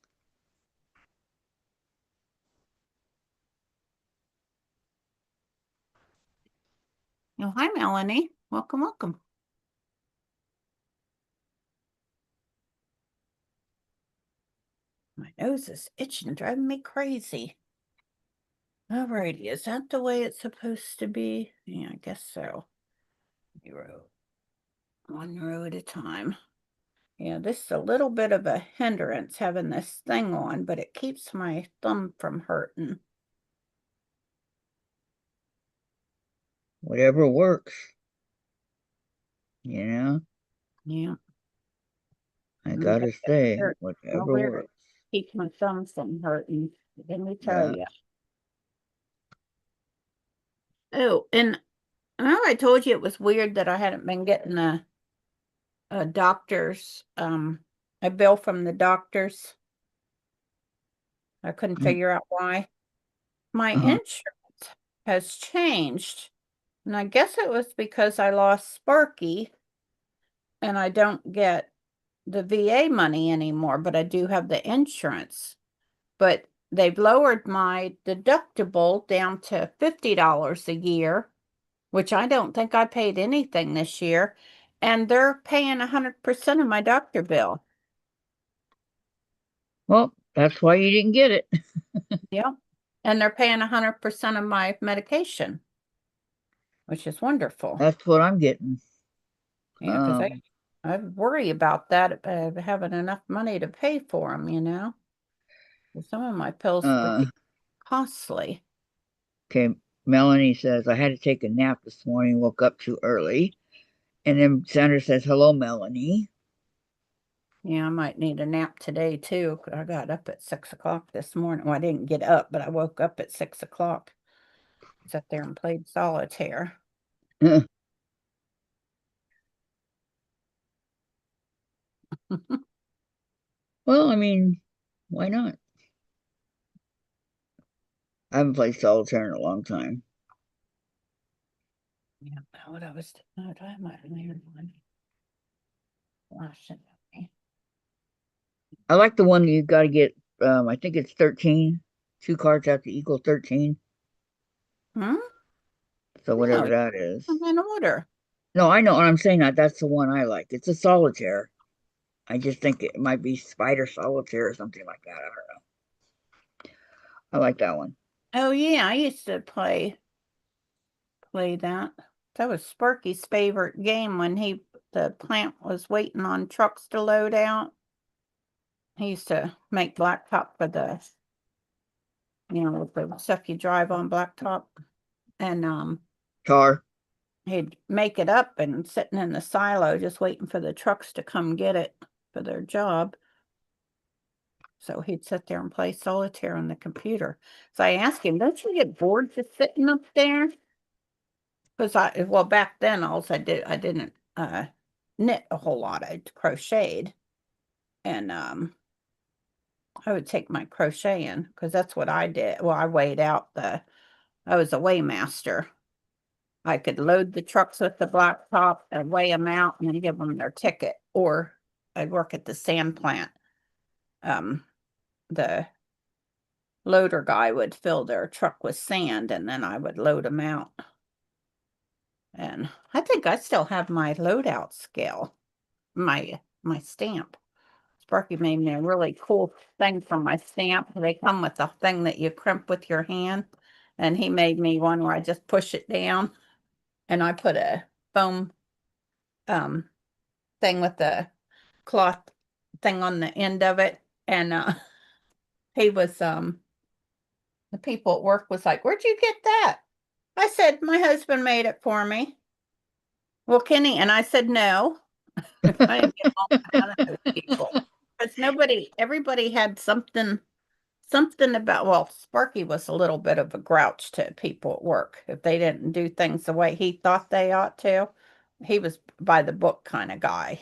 Oh, hi, Melanie. Welcome, welcome. My nose is itching, driving me crazy. Alrighty, is that the way it's supposed to be? Yeah, I guess so. One row at a time. Yeah, this is a little bit of a hindrance having this thing on, but it keeps my thumb from hurting. Whatever works. You know, Yeah. I And gotta say, I'll whatever wear it. works. Keep my thumb from hurting. Let me tell Yeah, you. Oh, and remember I told you it was weird that I hadn't been getting a doctor's a bill from the doctors. I couldn't mm, figure out why. My uh-huh. insurance has changed. And I guess it was because I lost Sparky and I don't get the VA money anymore, but I do have the insurance. But they've lowered my deductible down to $50 a year, which I don't think I paid anything this year. And they're paying 100% of my doctor bill. Well, that's why you didn't get it. Yeah. And they're paying 100% of my medication, which is wonderful. That's what I'm getting. Yeah, because Um, I worry about that, having enough money to pay for them, you know? Some of my pills uh, pretty costly. okay. Melanie says, I had to take a nap this morning, woke up too early. And then Sandra says, hello, Melanie. Yeah, I might need a nap today too. I got up at 6 o'clock this morning. Well, I didn't get up, but I woke up at 6 o'clock. Sat there and played solitaire. Well, I mean, why not? I haven't played solitaire in a long time. Yeah, what I was doing. I might have made one. Flashing at me. I like the one that you got to get, I think it's 13. Two cards have to equal 13. Hmm? So No, whatever that is. I'm in order. No, I know, and I'm saying that that's the one I like. It's a solitaire. I just think it might be Spider Solitaire or something like that. I don't know. I like that one. Oh yeah, I used to play that. That was Sparky's favorite game when the plant was waiting on trucks to load out. He used to make blacktop for with the stuff you drive on blacktop. And Tar. he'd make it up and sitting in the silo just waiting for the trucks to come get it for their job. So he'd sit there and play solitaire on the computer. So I asked him, don't you get bored just sitting up there? Because back then, I didn't knit a whole lot. I crocheted. And I would take my crochet in because that's what I did. Well, I I was a weighmaster. I could load the trucks with the blacktop and weigh them out and then give them their ticket. Or I'd work at the sand plant. The loader guy would fill their truck with sand and then I would load them out. And I think I still have my loadout scale, my stamp. Sparky made me a really cool thing for my stamp. They come with a thing that you crimp with your hand. And he made me one where I just push it down and I put a foam thing with the cloth thing on the end of it. And he was the people at work was like, where'd you get that? I said, my husband made it for me. Well, Kenny, and I said, no. I didn't get along with none of those people. Because everybody had something about, well, Sparky was a little bit of a grouch to people at work. If they didn't do things the way he thought they ought to, he was by the book kind of guy,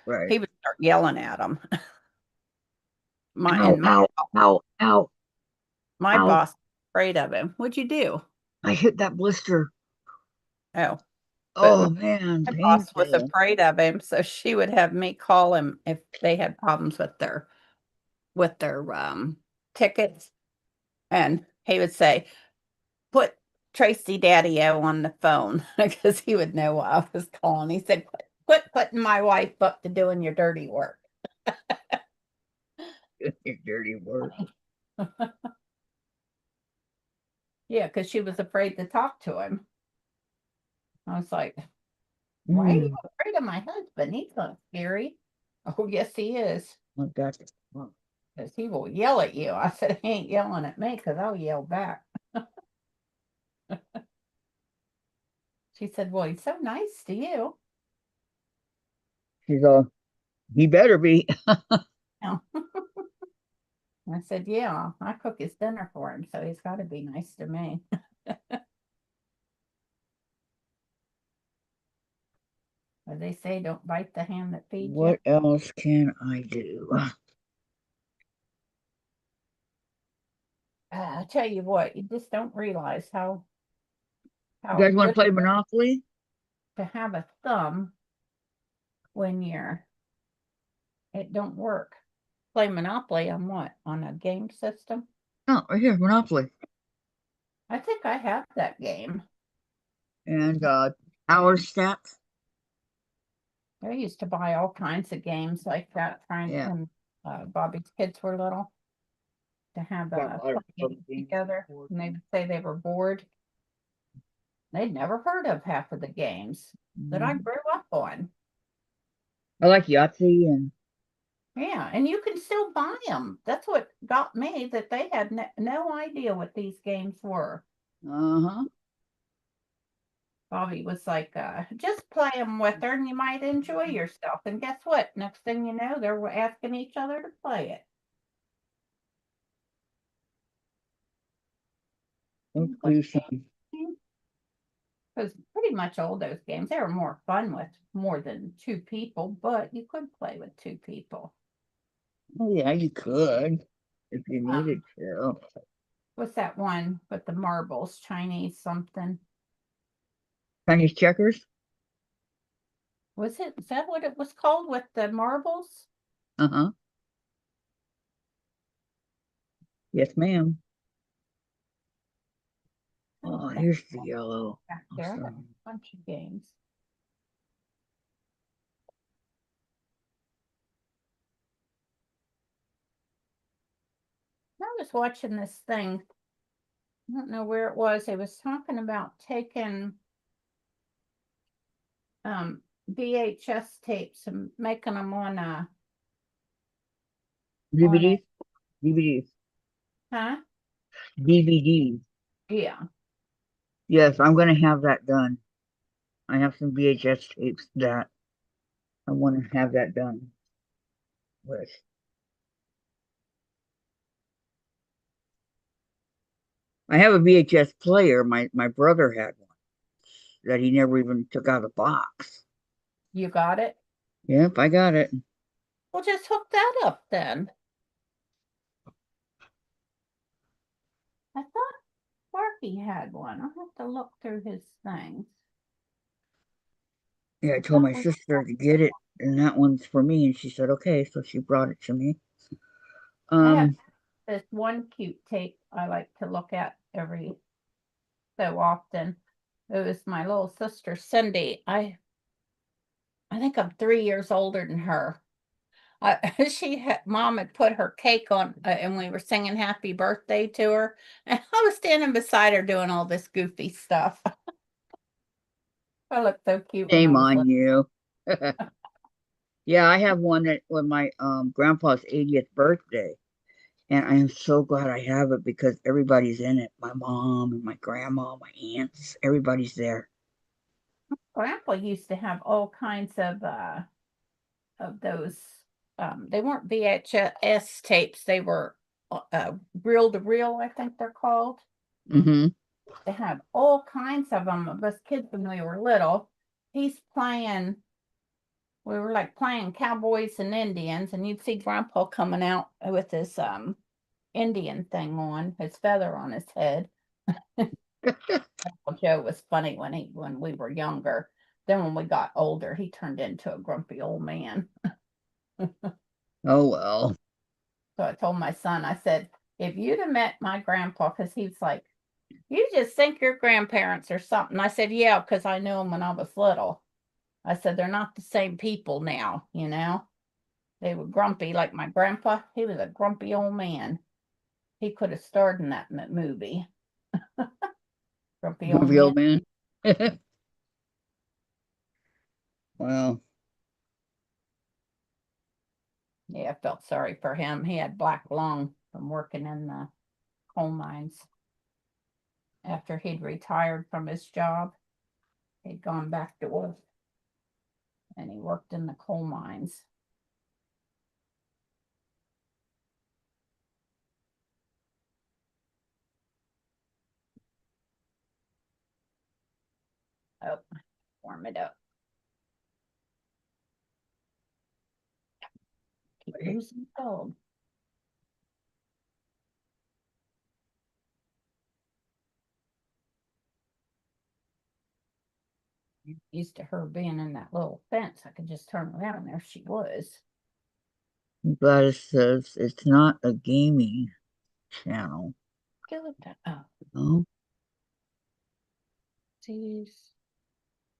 Right. He would start yelling at them. My Ow, and my ow, ow, ow, my ow. boss was afraid of him. What'd you do? I hit that blister. Oh, but Oh man, my boss was painful. afraid of him, so she would have me call him if they had problems with their tickets. And he would say, put Tracy Daddy O on the phone because he would know what I was calling. He said, quit putting my wife up to doing your dirty work. Dirty work. Yeah, because she was afraid to talk to him. I was like, why are you Mm. afraid of my husband? He's not scary. Oh, yes, he is. Like that. Oh. Because he will yell at you. I said, he ain't yelling at me because I'll yell back. She said, well, he's so nice to you. She's all, he better be. Yeah. I said, yeah, I cook his dinner for him, so he's got to be nice to me. But they say don't bite the hand that feeds you. What else can I do? I tell you what, you just don't realize how You guys want to good play it is Monopoly? to have a thumb when it don't work. Play Monopoly on what? On a game system? Oh, right here, Monopoly. I think I have that game. And Hour Stats. I used to buy all kinds of games like that, trying Yeah. when Bobby's kids were little to have Got a lot of games games. together, and they would say they were bored. They'd never heard of half of the games that I Mhm. grew up on. I like Yahtzee and Yeah, and you can still buy them. That's what got me that they had no idea what these games were. Uh-huh. Bobby was like, just play them with her and you might enjoy yourself. And guess what? Next thing you know, they're asking each other to play it. Let's do some. Because pretty much all those games, they were more fun with more than two people, but you could play with two people. Oh, yeah, you could if you needed Um, to. what's that one with the marbles? Chinese something. Chinese checkers? Was it? Is that what it was called with the marbles? Uh-huh. Yes, ma'am. Oh, Oh, that's here's the yellow. back there. I got a Awesome. bunch of games. I was watching this thing. I don't know where it was. It was talking about taking um VHS tapes and making them on a DVDs? DVDs. huh? DVDs. Yeah. Yes, I'm gonna have that done. I have some VHS tapes that I want to have that done with. I have a VHS player. My brother had one that he never even took out of the box. You got it? Yep, I got it. Well, just hook that up then. I thought Sparky had one. I'll have to look through his things. Yeah, I I told thought my we sister to get it, and that one's for me, and she said okay, so she brought it to me. I have Um, this one cute tape I like to look at every so often. It was my little sister Cindy. I think I'm 3 years older than her. Mom had put her cake on, and we were singing happy birthday to her. And I was standing beside her doing all this goofy stuff. I looked so cute when I shame was on little. you. Yeah, I have one that was my grandpa's 80th birthday, and I am so glad I have it because everybody's in it. My mom and my grandma, my aunts, everybody's there. Grandpa used to have all kinds of those. They weren't VHS tapes. They were reel to reel, I think they're called. Mm-hmm. They had all kinds of them of us kids when we were little. He's playing. We were like playing cowboys and Indians, and you'd see Grandpa coming out with his Indian thing on, his feather on his head. Uncle Joe was funny when we were younger. Then when we got older, he turned into a grumpy old man. Oh well. So I told my son, I said, if you'd have met my grandpa, because he was like, you just think your grandparents or something. I said, yeah, because I knew them when I was little. I said, they're not the same people now, you know? They were grumpy, like my grandpa. He was a grumpy old man. He could have starred in that movie. Grumpy old Grumpy man. old man. Well, Yeah, I felt sorry for him. He had black lung from working in the coal mines. After he'd retired from his job, he'd gone back to work and he worked in the coal mines. Oh, warm it up. Keep losing cold. Used to her being in that little fence. I could just turn around and there she was. Gladys says it's not a gaming channel. Go with that. Oh, Oh, see.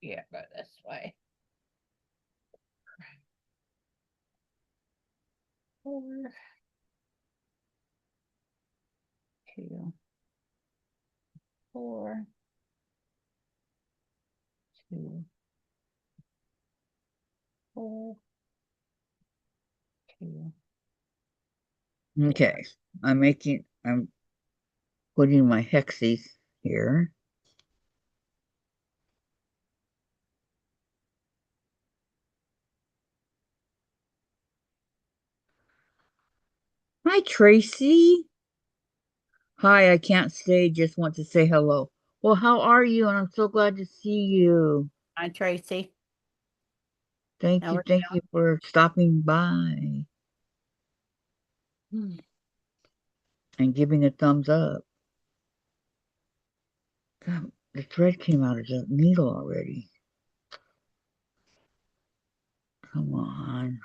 Yeah, go this way. 4, 2, 4, 2, 4, 2, 4. okay. I'm putting my hexes here. Hi, Tracy. Hi, I can't stay, just want to say hello. Well, how are you? And I'm so glad to see you. Hi, Tracy. Thank How you. are Thank you for stopping by you? and giving a thumbs up. God, the thread came out of the needle already. Come on.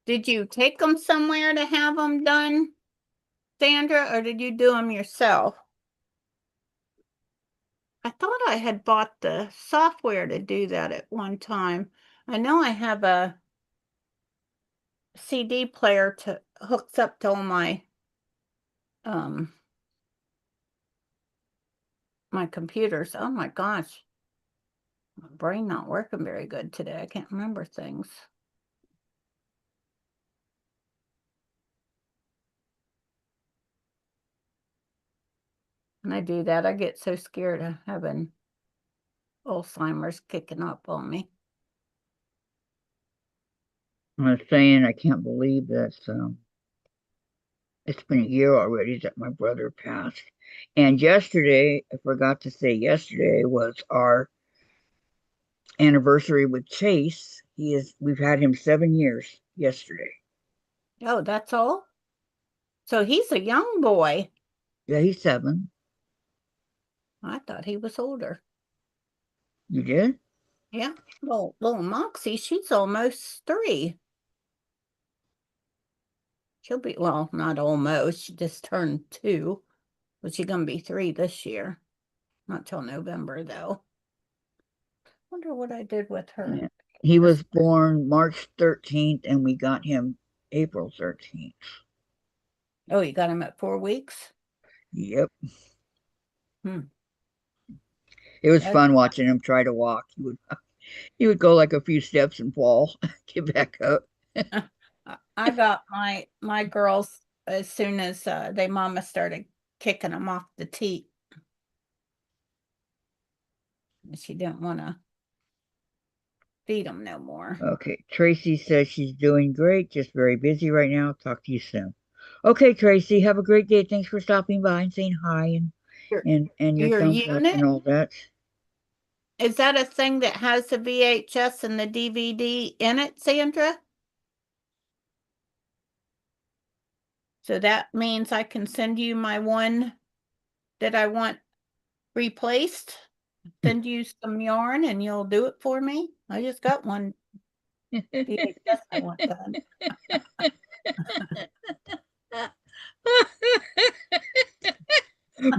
Did you take them somewhere to have them done, Sandra, or did you do them yourself? I thought I had bought the software to do that at one time. I know I have a CD player to hooks up to all um my computers. Oh my gosh. My brain not working very good today. I can't remember things. When I do that, I get so scared of having Alzheimer's kicking up on me. I was saying I can't believe that it's been a year already that my brother passed. And yesterday, I forgot to say yesterday was our anniversary with Chase. We've had him 7 years yesterday. Oh, that's all? So he's a young boy. Yeah, he's 7. I thought he was older. You did? Yeah. Well, little Moxie, she's almost 3. She'll be, well, not almost. She just turned 2, but she's gonna be 3 this year. Not till November, though. Wonder what I did with her. Yeah. He was born March 13th and we got him April 13th. Oh, you got him at 4 weeks? Yep. Hmm. It was I, fun watching him try to walk. He would go like a few steps and fall, get back up. I got my girls as soon as they mama started kicking them off the teat. She didn't want to feed them no more. Okay, Tracy says she's doing great, just very busy right now. Talk to you soon. Okay, Tracy, have a great day. Thanks for stopping by and saying hi and Your and your your thumbs up and unit, all that. is that a thing that has the VHS and the DVD in it, Sandra? So that means I can send you my one that I want replaced. Send you some yarn and you'll do it for me. I just got one VHS I want done.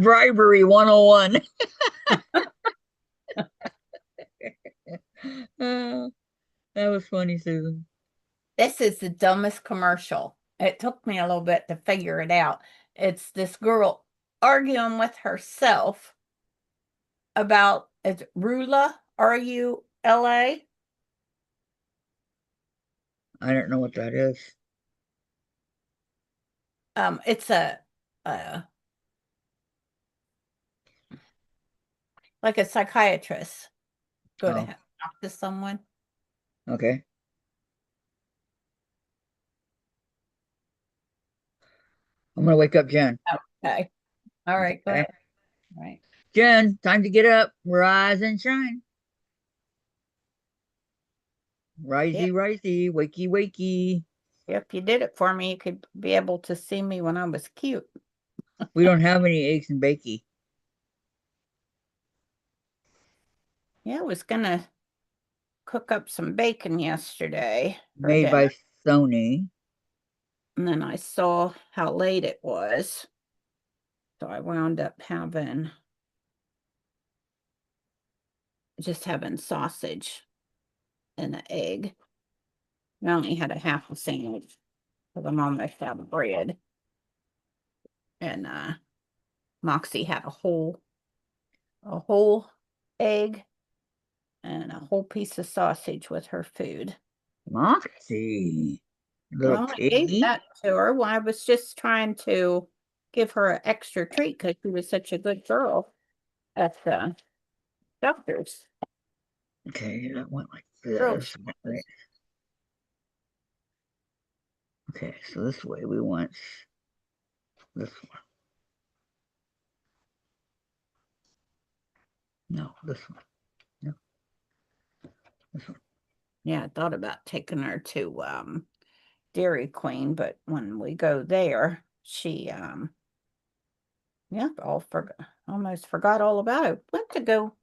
Bribery 101. Uh, that was funny, Susan. This is the dumbest commercial. It took me a little bit to figure it out. It's this girl arguing with herself about it's Rula, Rula. I don't know what that is. It's a like a psychiatrist go to Oh, talk to someone. okay. I'm gonna wake up Jen. Okay. All right, go Okay. ahead. All right. Jen, time to get up, rise and shine. Yep. Risey, risey, wakey, wakey. Yep, you did it for me. You could be able to see me when I was cute. We don't have any eggs and bakey Yeah, I was gonna cook up some bacon yesterday for made dinner. by Sony. And then I saw how late it was. So I wound up having sausage and an egg. I only had a half a sandwich because I'm almost out of bread. And Moxie had a whole egg and a whole piece of sausage with her food. Moxie. Little Well, I gave piggy. that to her. Well, I was just trying to give her an extra treat because she was such a good girl at the doctor's. Okay, that went like Girl, this. she Right? was. Okay, so this way we want this one. No, this one. No, this one. Yeah, I thought about taking her to Dairy Queen, but when we go there, she yeah, almost forgot all about it. Went to go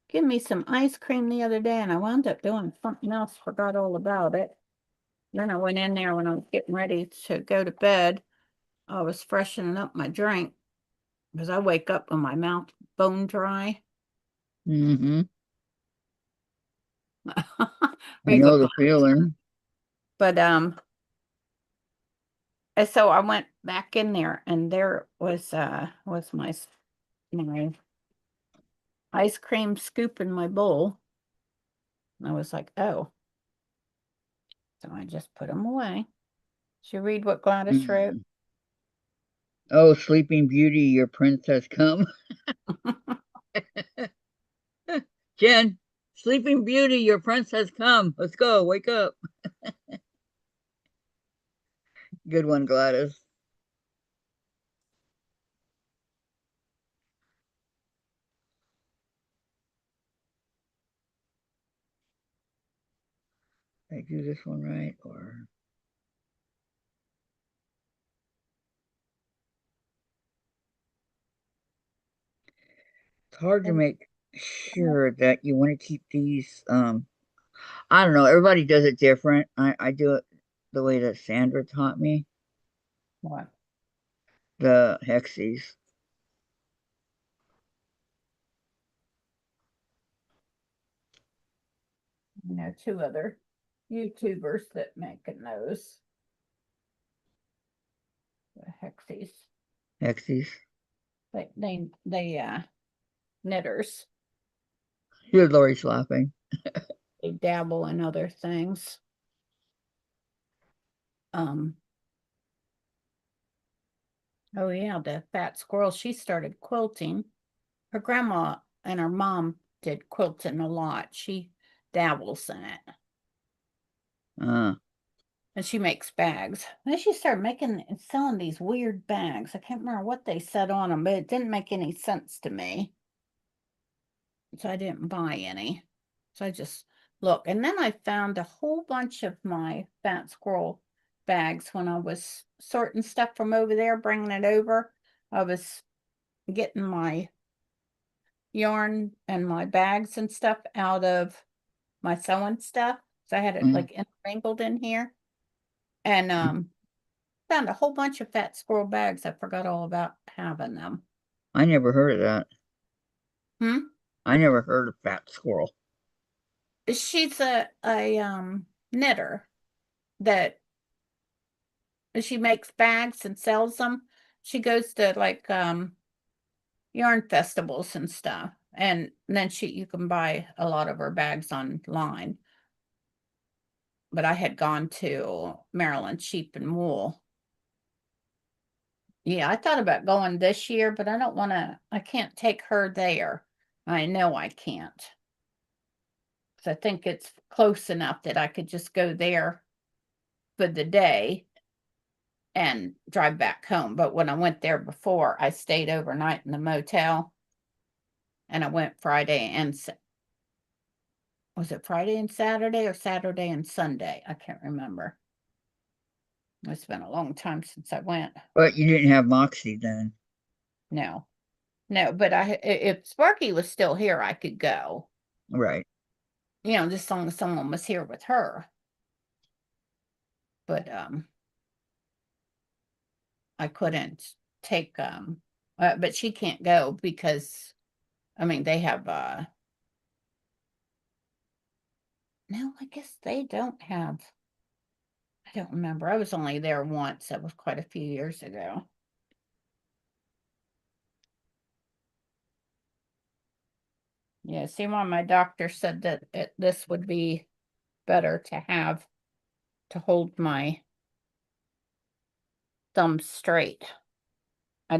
give me some ice cream the other day and I wound up doing something else, forgot all about it. Then I went in there when I was getting ready to go to bed. I was freshening up my drink because I wake up with my mouth bone dry. Mm-hmm. I Read know what the feeling. but and so I went back in there and there was my ice cream scoop in my bowl. And I was like, oh, so I just put them away. Should read what Gladys wrote. Mm. Oh, Sleeping Beauty, your prince has come. Jen, Sleeping Beauty, your prince has come. Let's go. Wake up. Good one, Gladys. Did I do this one right or it's hard to And make sure that you want to keep these I don't know, everybody does it different. I do it the way that Sandra taught me, what? the hexies. Two other YouTubers that make a nose, the Hexies. Hexies. They knitters. Here, Lori's laughing. They dabble in other things. Um, oh yeah, the fat squirrel, she started quilting. Her grandma and her mom did quilting a lot. She dabbles in it. Uh, And she makes bags. Then she started making and selling these weird bags. I can't remember what they said on them, but it didn't make any sense to me. So I didn't buy any. So I just look. And then I found a whole bunch of my fat squirrel bags when I was sorting stuff from over there, bringing it over. I was getting my yarn and my bags and stuff out of my sewing stuff. So I had it mm, like intermingled in here. And found a whole bunch of fat squirrel bags. I forgot all about having them. I never heard of that. Hmm? I never heard of fat squirrel. She's a knitter that she makes bags and sells them. She goes to like yarn festivals and stuff. And then you can buy a lot of her bags online. But I had gone to Maryland Sheep and Wool. Yeah, I thought about going this year, but I can't take her there. I know I can't. So I think it's close enough that I could just go there for the day and drive back home. But when I went there before, I stayed overnight in the motel and I went Friday and was it Friday and Saturday or Saturday and Sunday? I can't remember. It's been a long time since I went. But you didn't have Moxie then. No, no, but if Sparky was still here, I could go. Right. Just as long as someone was here with her. But I couldn't take but she can't go because I mean they have no, I guess they don't have. I don't remember. I was only there once. That was quite a few years ago. Yeah, see why my doctor said that this would be better to have to hold my thumb straight. I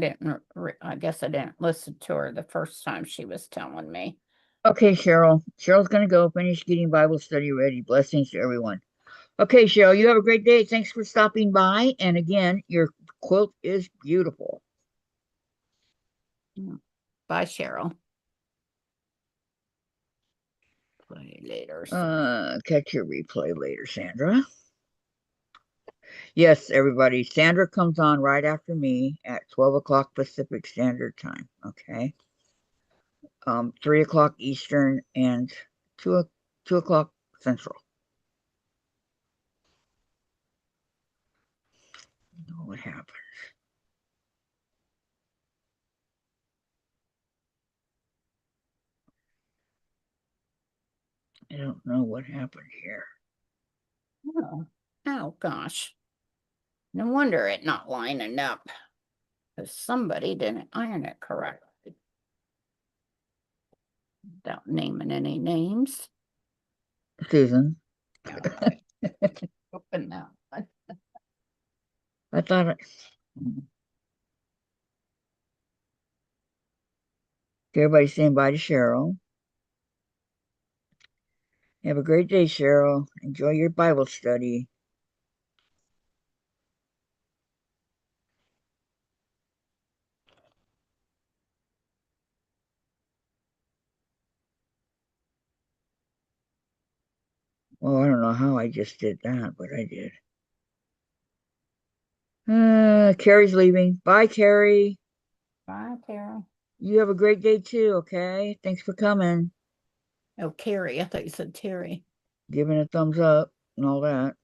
guess I didn't listen to her the first time she was telling me. Okay, Cheryl. Cheryl's gonna go finish getting Bible study ready. Blessings to everyone. Okay, Cheryl, you have a great day. Thanks for stopping by. And again, your quilt is beautiful. Bye, Cheryl. Play later. Catch your replay later, Sandra. Yes, everybody. Sandra comes on right after me at 12 o'clock Pacific Standard Time. Okay. 3 o'clock Eastern and 2 o'clock Central. What happened? I don't know what happened here. Oh gosh. No wonder it not lining up. Because somebody didn't iron it correctly. Without naming any names. Susan. Yeah, open that one. I thought it. Everybody saying bye to Cheryl. Have a great day, Cheryl. Enjoy your Bible study. Well, I don't know how I just did that, but I did. Carrie's leaving. Bye, Carrie. Bye, Carol. You have a great day too, okay? Thanks for coming. Oh, Carrie. I thought you said Terry. Giving a thumbs up and all that.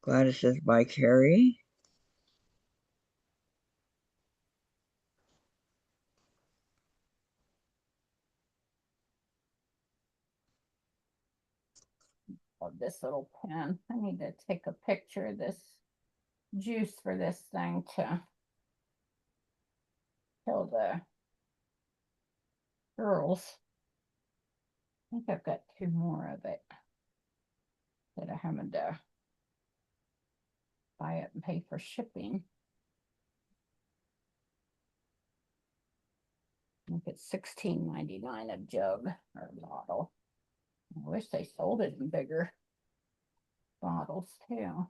Gladys says bye, Carrie. Of this little pen. I need to take a picture of this juice for this thing to tell the girls. I think I've got 2 more of it that I haven't to buy it and pay for shipping. I think it's $16.99 a jug or a bottle. I wish they sold it in bigger bottles too.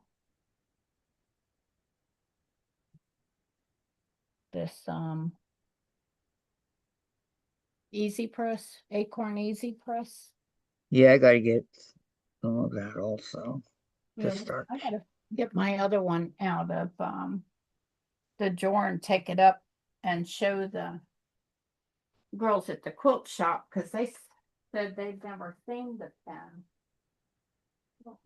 This Easy Press, Acorn Easy Press. Yeah, I gotta get some of that also to Yeah, start. I gotta get my other one out of the drawer and take it up and show the girls at the quilt shop because they said they'd never seen the pen. Oh,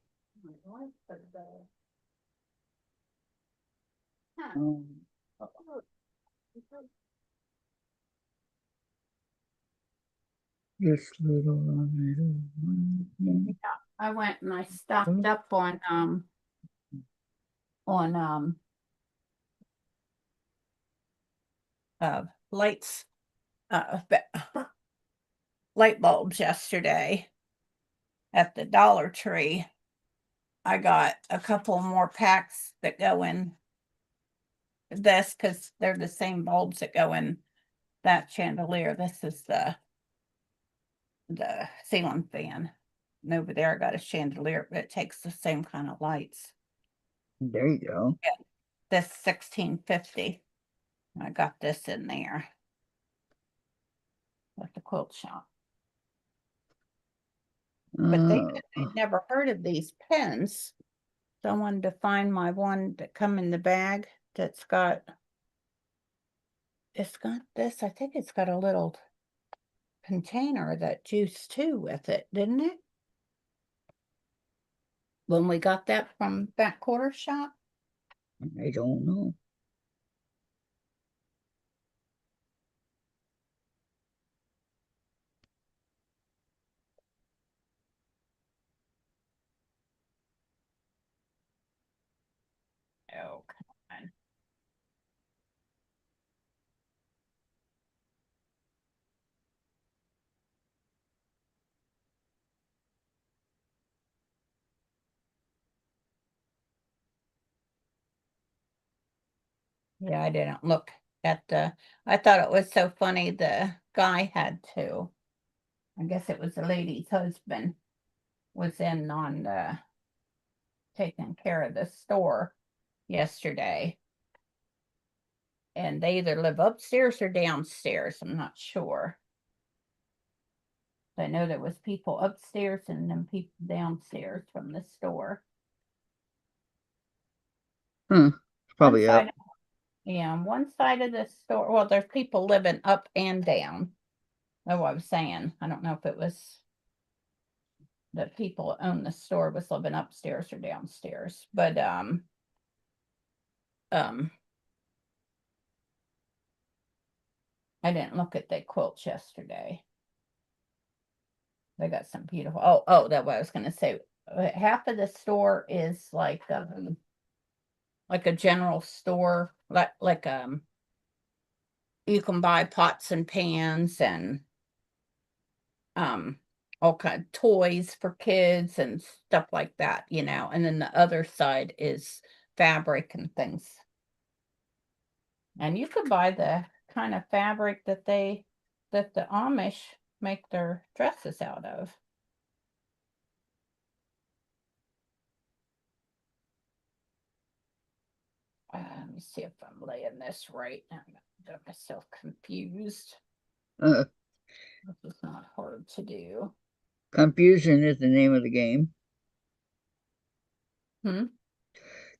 This little yeah, I went and I stocked up on lights light bulbs yesterday at the Dollar Tree. I got a couple more packs that go in this because they're the same bulbs that go in that chandelier. This is the ceiling fan. And over there I got a chandelier, but it takes the same kind of lights. There you go. Yeah, this 1650. I got this in there at the quilt shop. But they'd never heard of these pens. So I wanted to find my one that come in the bag that's got this, I think it's got a little container of that juice too with it, didn't it? When we got that from that quarter shop. I don't know. Oh, come on. Yeah, I didn't look at I thought it was so funny the guy had to, I guess it was the lady's husband, was in on the taking care of the store yesterday. And they either live upstairs or downstairs. I'm not sure. I know there was people upstairs and then people downstairs from the store. Hmm. One Probably up. side, yeah, on one side of the store. Well, there's people living up and down. That's what I was saying. I don't know if it was the people who own the store was living upstairs or downstairs, but um, I didn't look at the quilts yesterday. They got some beautiful. Oh, that's what I was gonna say. Half of the store is like a general store, like you can buy pots and pans and um all kind of toys for kids and stuff like that, you know. And then the other side is fabric and things. And you could buy the kind of fabric that the Amish make their dresses out of. Let me see if I'm laying this right. I'm got myself confused. Uh, This is not hard to do. Confusion is the name of the game. Hmm.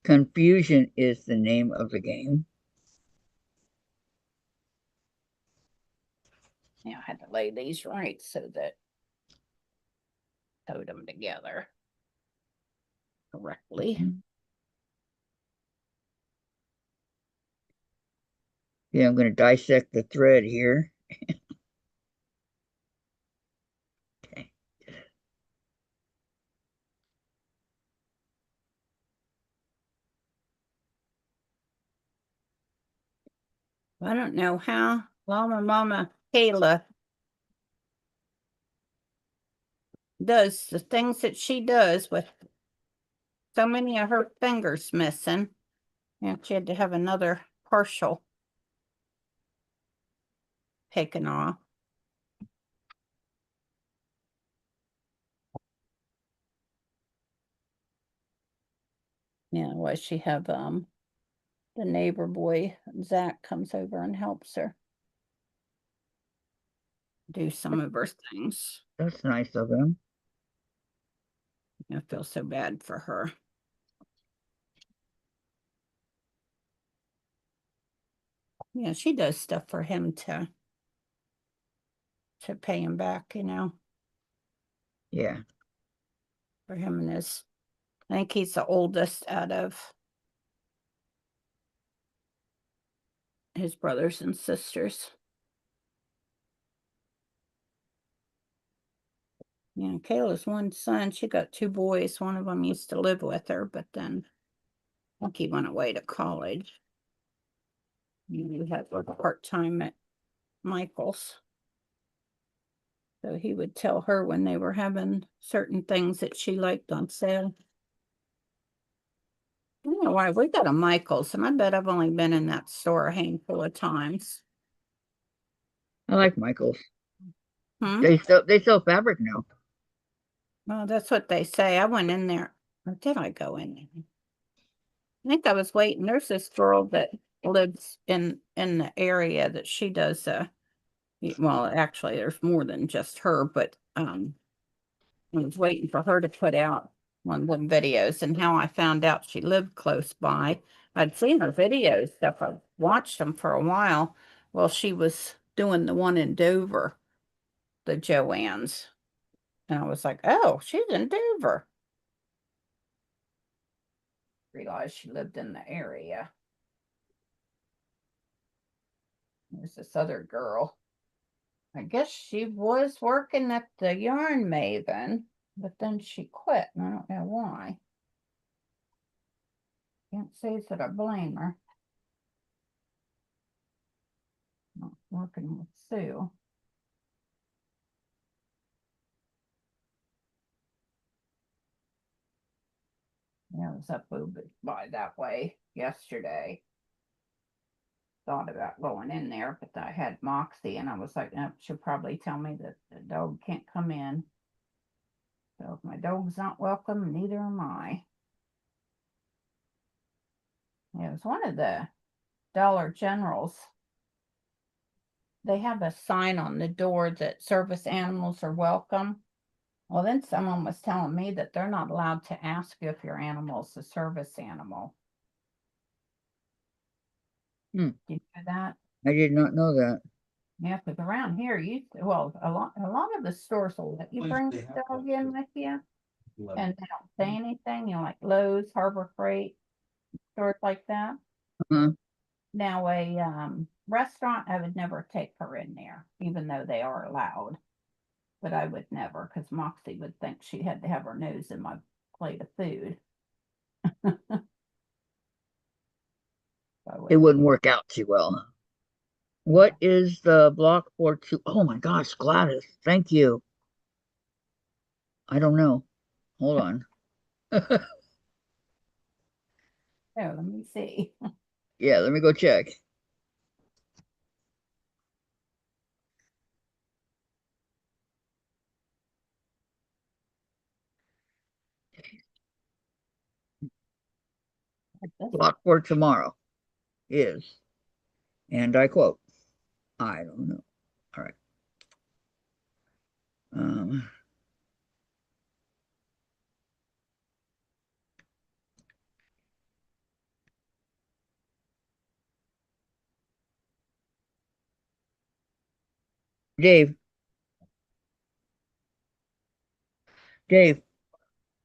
Confusion is the name of the game. Yeah, I had to lay these right so that sewed them together correctly. Yeah, I'm going to dissect the thread here. Okay. I don't know how Llama Mama Kayla does the things that she does with so many of her fingers missing. And she had to have another partial taken off. Yeah, why she have the neighbor boy Zach comes over and helps her do some of her things. That's nice of him. I feel so bad for her. Yeah, she does stuff for him to pay him back, you know, Yeah. for him and his, I think he's the oldest out of his brothers and sisters. Yeah, Kayla's one son. She got two boys. One of them used to live with her, but then I think he went away to college. You had work part-time at Michael's. So he would tell her when they were having certain things that she liked on sale. I don't know why we got a Michael's, and I bet I've only been in that store a handful of times. I like Michael's. Hmm. They sell fabric now. Well, that's what they say. I went in there, or did I go in there? I think I was waiting. There's this girl that lives in the area that she does. Well, actually, there's more than just her, but I was waiting for her to put out one of them videos, and how I found out she lived close by. I'd seen her videos, stuff. I watched them for a while. Well, she was doing the one in Dover, the Joanne's, and I was like, oh, she's in Dover. Realized she lived in the area. There's this other girl. I guess she was working at the Yarn Maven, but then she quit, and I don't know why. Can't say that I blame her. Not working with Sue. Yeah, I was up by that way yesterday. thought about going in there, but I had Moxie and I was like, no, she'll probably tell me that the dog can't come in. So if my dog's not welcome, neither am I. It was one of the Dollar Generals. They have a sign on the door that service animals are welcome. Well, then someone was telling me that they're not allowed to ask you if your animal's a service animal. Hmm. Did you know that? I did not know that. Yeah, because around here, a lot of the stores will let you bring the dog in with you, and they don't say anything. You know, like Lowe's, Harbor Freight, stores like that. Uh-huh. Now, a restaurant, I would never take her in there, even though they are allowed. But I would never, because Moxie would think she had to have her nose in my plate of food. It wouldn't work out too well. What is the block for two? Oh my gosh, Gladys, thank you. I don't know. Hold on. Oh, let me see. Yeah, let me go check. Block for tomorrow is, and I quote, I don't know. All right. Um, Dave, Dave,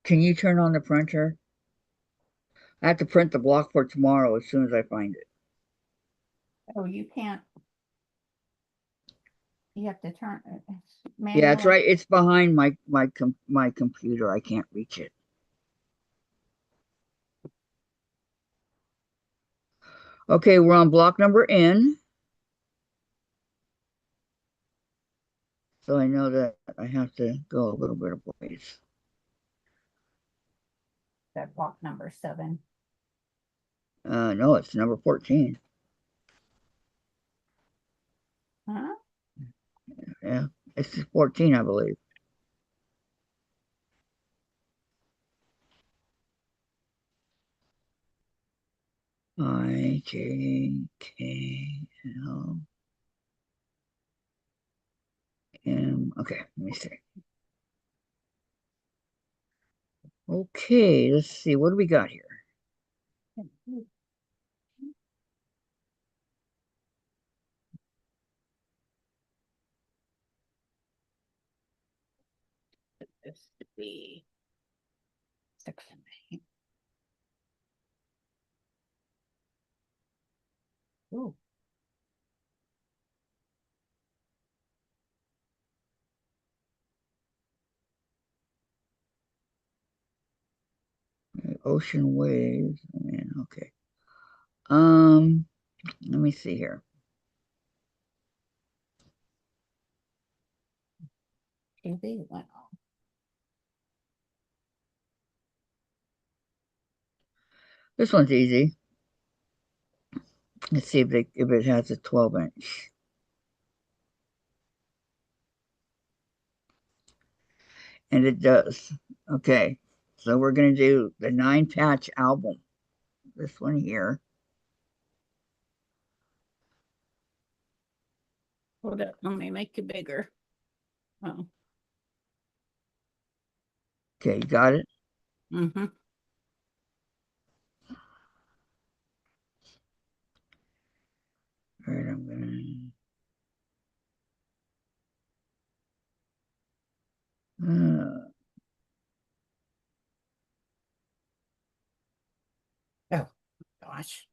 can you turn on the printer? I have to print the block for tomorrow as soon as I find it. Oh, you can't. You have to turn it's Yeah, it's manually. right. It's behind my computer. I can't reach it. Okay, we're on block number N. So I know that I have to go a little bit of ways. That block number 7. No, it's number 14. Huh? Yeah, it's 14, I believe. IJKL. Okay, let me see. Okay, let's see. What do we got here? This to be 6 and 8. Ooh. Ocean waves. Man, okay. Let me see here. TV went off. This one's easy. Let's see if it has a 12-inch. And it does. Okay. So we're gonna do the 9-patch album. This one here. Hold up, let me make it bigger. Oh. Okay, you got it? Mm-hmm. All right, I'm gonna Oh gosh.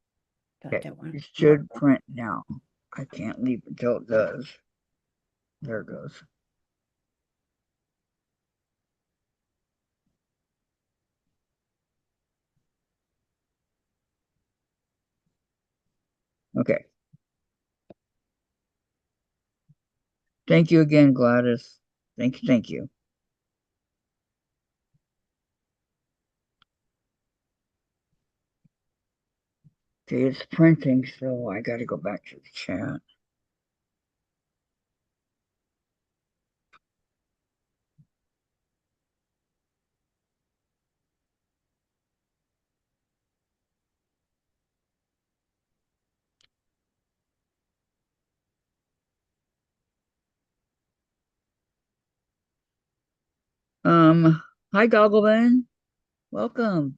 Thought okay. that one It worked. should print now. I can't leave until it does. There it goes. Okay. Thank you again, Gladys. Thank you, thank you. Okay, it's printing, so I gotta go back to the chat. Hi Goggleman. Welcome.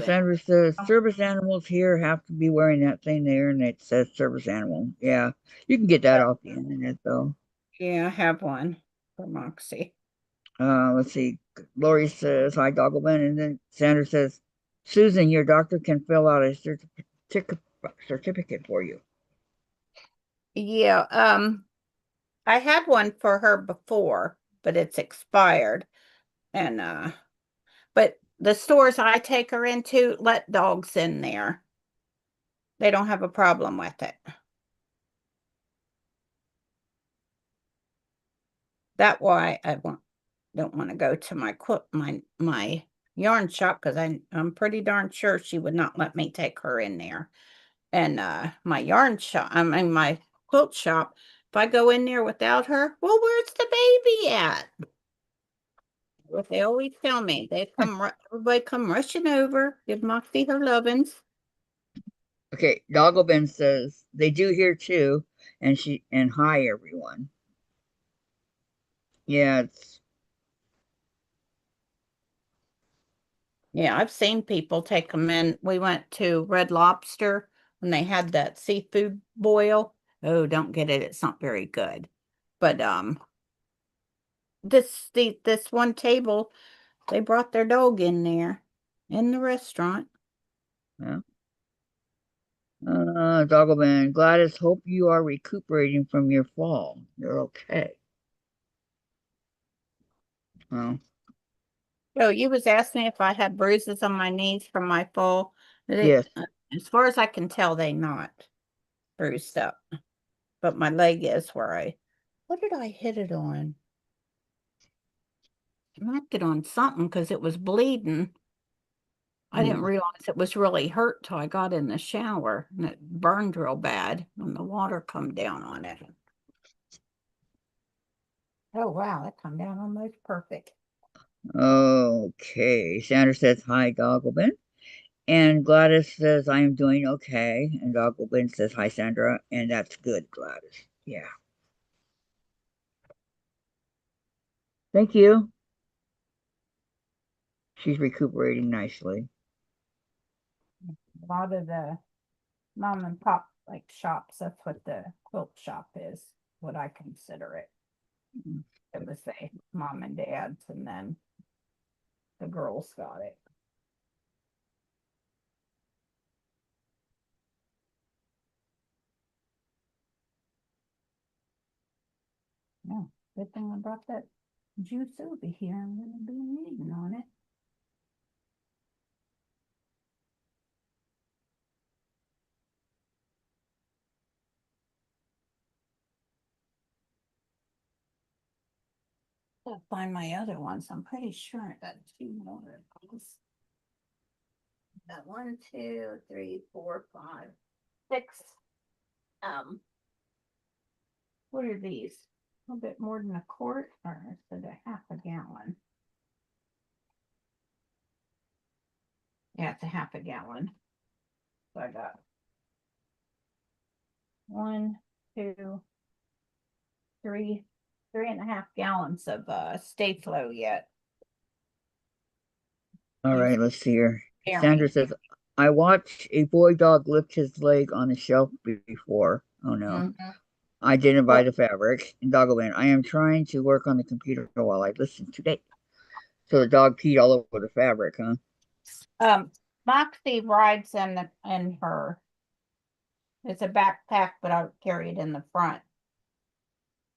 Sandra says service animals here have to be wearing that thing there, and it says service animal. Yeah, you can get that off the internet though. Yeah, I have one for Moxie. Let's see. Lori says hi Goggleman, and then Sandra says, Susan, your doctor can fill out a certificate for you. Yeah, I had one for her before, but it's expired. And but the stores I take her into let dogs in there. They don't have a problem with it. That why I don't want to go to my yarn shop because I'm pretty darn sure she would not let me take her in there. And my yarn shop, I mean my quilt shop, if I go in there without her, well, where's the baby at? What they always tell me, everybody come rushing over, give Moxie her lovin's. Okay, Goggleman says they do here too, and hi everyone. Yeah, it's Yeah, I've seen people take them in. We went to Red Lobster when they had that seafood boil. Oh, don't get it. It's not very good. But this one table, they brought their dog in there in the restaurant. yeah. Goggleman, Gladys, hope you are recuperating from your fall. You're okay. Well, Oh, you was asking me if I had bruises on my knees from my fall. yes. As far as I can tell, they not bruised up. But my leg is where what did I hit it on? I knocked it on something because it was bleeding. I didn't Mm. realize it was really hurt till I got in the shower and it burned real bad when the water come down on it. Oh wow, that come down almost perfect. Okay. Sandra says hi, Goggleman. And Gladys says I am doing okay. And Goggleman says hi, Sandra. And that's good, Gladys. Yeah. Thank you. She's recuperating nicely. A lot of the mom and pop like shops, that's what the quilt shop is, what I consider it. It was the mom and dad's and then the girls got it. Yeah, good thing I brought that juice over here. I'm gonna be needing on it. Gotta find my other ones. I'm pretty sure I got two more of those. Got one, two, three, four, five, six. Um, what are these? A little bit more than a quart, or is it a half a gallon? Yeah, it's a half a gallon. So I got one, two, three, 3.5 gallons of Stay Flow yet. All You right, let's see here. scare Sandra me. says, I watched a boy dog lift his leg on a shelf before. Oh no. Mhm. I didn't buy Well, the fabric. And Doggoland, I am trying to work on the computer while I listen today. So the dog peed all over the fabric, huh? Moxie rides in her. It's a backpack, but I carry it in the front.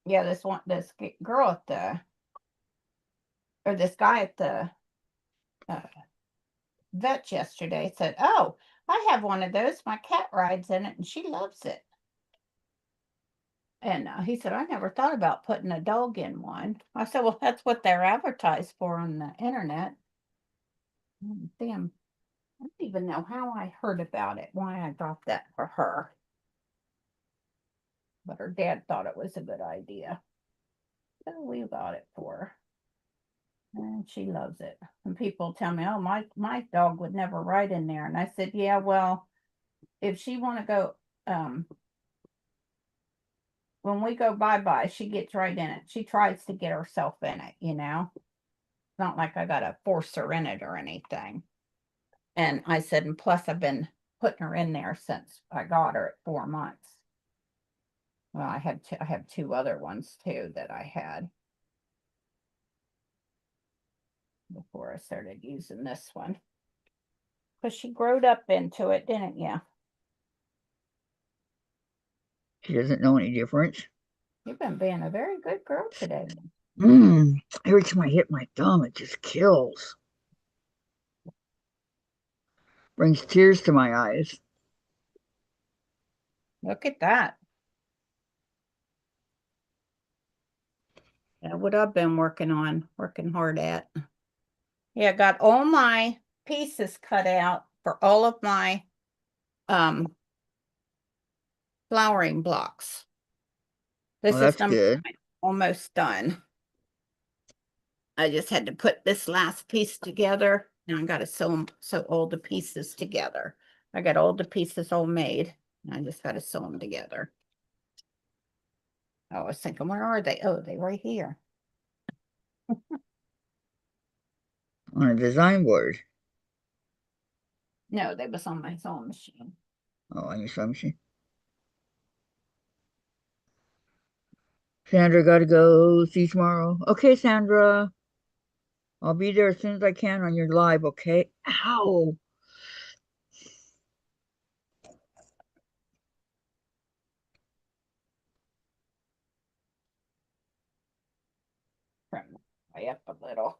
Yeah, this girl at the or this guy at the uh, vet yesterday said, "Oh, I have one of those. My cat rides in it, and she loves it." And he said, "I never thought about putting a dog in one." I said, "Well, that's what they're advertised for on the internet." Damn, I don't even know how I heard about it, why I got that for her. But her dad thought it was a good idea. So we got it for her. And she loves it. And people tell me, oh, my dog would never ride in there. And I said, yeah, well, if she want to go, when we go bye-bye, she gets right in it. She tries to get herself in it, you know? It's not like I gotta force her in it or anything. And I said, and plus I've been putting her in there since I got her at 4 months. Well, I have two other ones too that I had before I started using this one. Because she growed up into it, didn't you? She doesn't know any difference. You've been being a very good girl today. Every time I hit my thumb, it just kills. Brings tears to my eyes. Look at that. Yeah, what I've been working hard at. Yeah, I got all my pieces cut out for all of my flowering blocks. Oh, This is that's number good. 9, almost done. I just had to put this last piece together. Now I got to sew all the pieces together. I got all the pieces all made. I just got to sew them together. I was thinking, where are they? Oh, they right here. On a design board. No, they was on my sewing machine. Oh, on your sewing machine. Sandra, gotta go. See you tomorrow. Okay, Sandra. I'll be there as soon as I can on your live, okay? Ow! Trim way up a little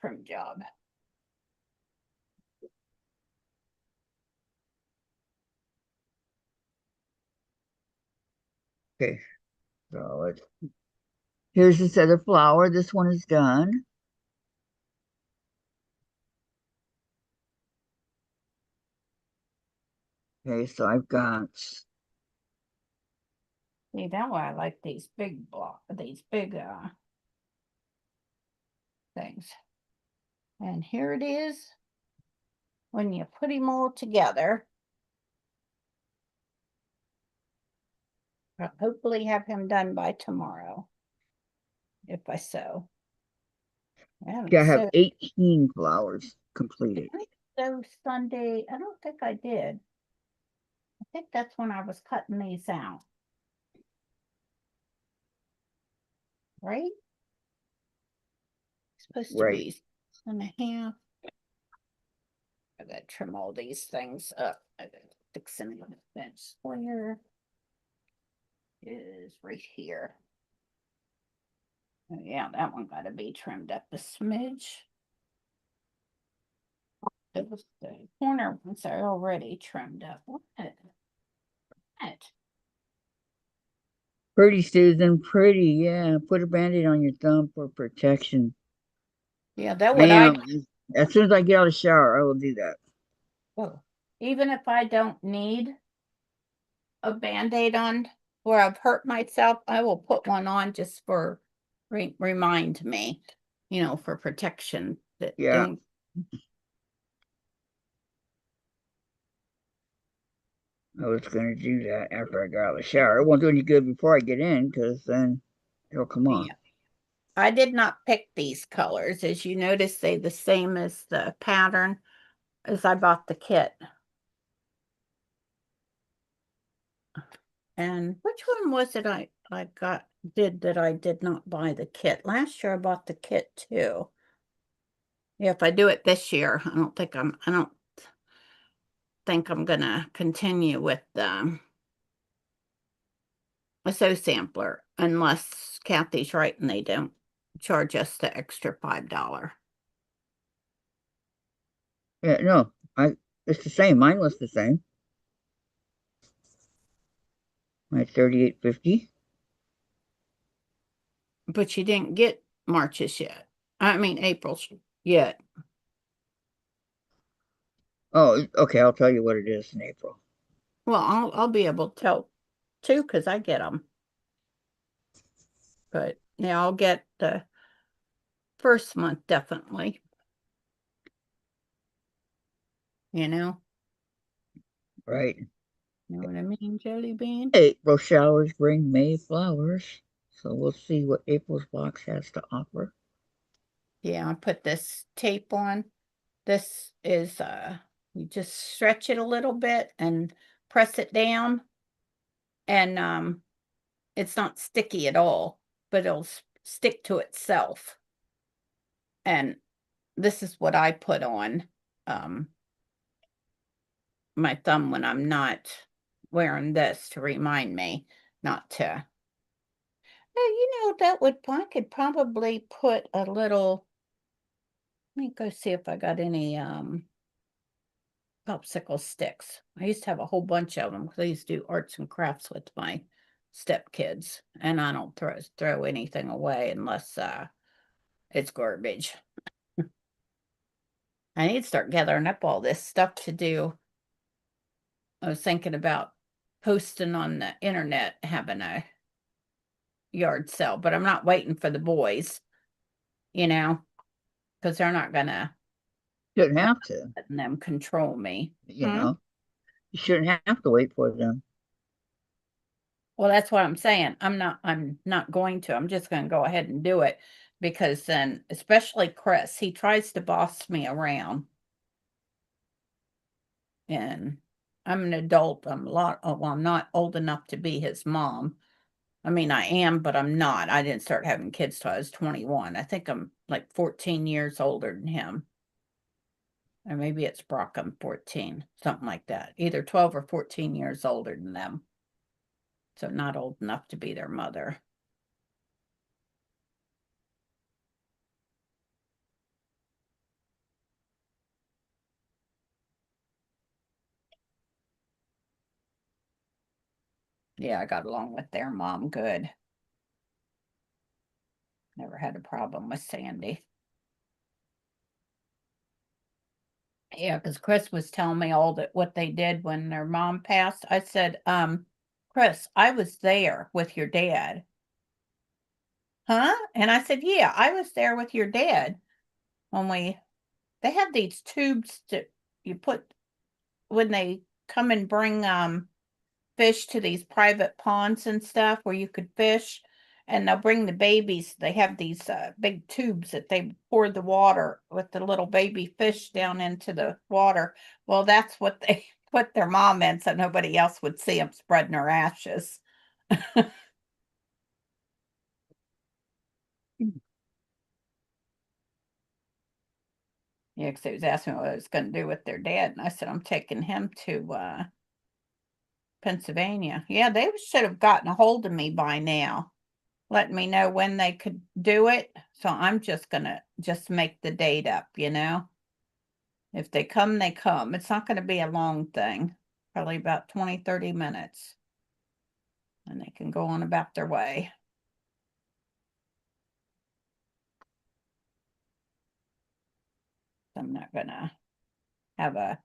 trim job. Okay, so here's this other flower. This one is done. Okay, so I've got See, that's why I like these big things. And here it is when you put them all together. I'll hopefully have him done by tomorrow if I sew. yeah, I have So 18 flowers completed. Sunday. I don't think I did. I think that's when I was cutting these out. Right? It's supposed to Right. be 6.5. I gotta trim all these things up. I gotta fix them on the bench square. Is right here. Oh, yeah, that one gotta be trimmed up a smidge. It was the corner ones are already trimmed up. What? Pretty, Susan. Pretty. Yeah. Put a band-aid on your thumb for protection. Yeah, that what I Ma'am, as soon as I get out of the shower, I will do that. do. Even if I don't need a band-aid on where I've hurt myself, I will put one on just for remind me, for protection that Yeah, don't. I was going to do that after I got out of the shower. It won't do any good before I get in because then it'll come off. Yeah. I did not pick these colors. As you notice, they the same as the pattern as I bought the kit. And which one was it I did that I did not buy the kit? Last year I bought the kit too. Yeah, if I do it this year, I don't think I'm gonna continue with a sew sampler unless Kathy's right and they don't charge us the extra $5. Yeah, no, it's the same. Mine was the same. My 38.50. But you didn't get March's yet. I mean, April's yet. Oh, okay. I'll tell you what it is in April. Well, I'll be able to tell too because I get them. But yeah, I'll get the first month definitely. You know, Right. you know what I mean, Jelly Bean? April showers bring May flowers. So we'll see what April's box has to offer. Yeah, I put this tape on. This is you just stretch it a little bit and press it down, and it's not sticky at all, but it'll stick to itself. And this is what I put on um my thumb when I'm not wearing this to remind me not to. No, that would I could probably put a little. Let me go see if I got any popsicle sticks. I used to have a whole bunch of them because I used to do arts and crafts with my stepkids, and I don't throw anything away unless it's garbage. I need to start gathering up all this stuff to do. I was thinking about posting on the internet, having a yard sale, but I'm not waiting for the boys, you know, because they're not gonna Shouldn't have to, let them control me. you know. You shouldn't have to wait for them. Well, that's what I'm saying. I'm not going to. I'm just going to go ahead and do it because then, especially Chris, he tries to boss me around. And I'm an adult. Well, I'm not old enough to be his mom. I mean, I am, but I'm not. I didn't start having kids till I was 21. I think I'm like 14 years older than him. Or maybe it's Brock, I'm 14, something like that. Either 12 or 14 years older than them. So not old enough to be their mother. Yeah, I got along with their mom good. Never had a problem with Sandy. Yeah, because Chris was telling me all that what they did when their mom passed. I said, Chris, I was there with your dad. Huh? And I said, yeah, I was there with your dad when they have these tubes that you put when they come and bring fish to these private ponds and stuff where you could fish, and they'll bring the babies. They have these big tubes that they pour the water with the little baby fish down into the water. Well, that's what they put their mom in so nobody else would see them spreading her ashes. Yeah, because they was asking me what I was going to do with their dad, and I said I'm taking him to Pennsylvania. Yeah, they should have gotten a hold of me by now, letting me know when they could do it. So I'm just gonna just make the date up, you know. If they come, they come. It's not gonna be a long thing, probably about 20, 30 minutes. And they can go on about their way. I'm not gonna have a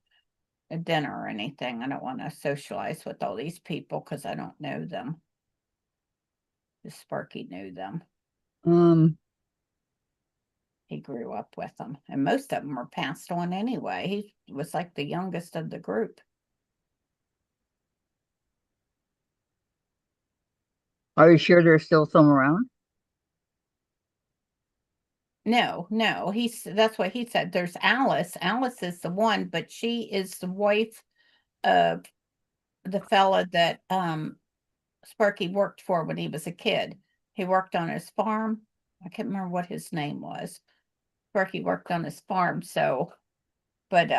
dinner or anything. I don't want to socialize with all these people because I don't know them. Just Sparky knew them. Um, He grew up with them, and most of them were passed on anyway. He was like the youngest of the group. are you sure there's still some around? No, no, that's what he said. There's Alice. Alice is the one, but she is the wife of the fella that Sparky worked for when he was a kid. He worked on his farm. I can't remember what his name was. Sparky worked on his farm, so but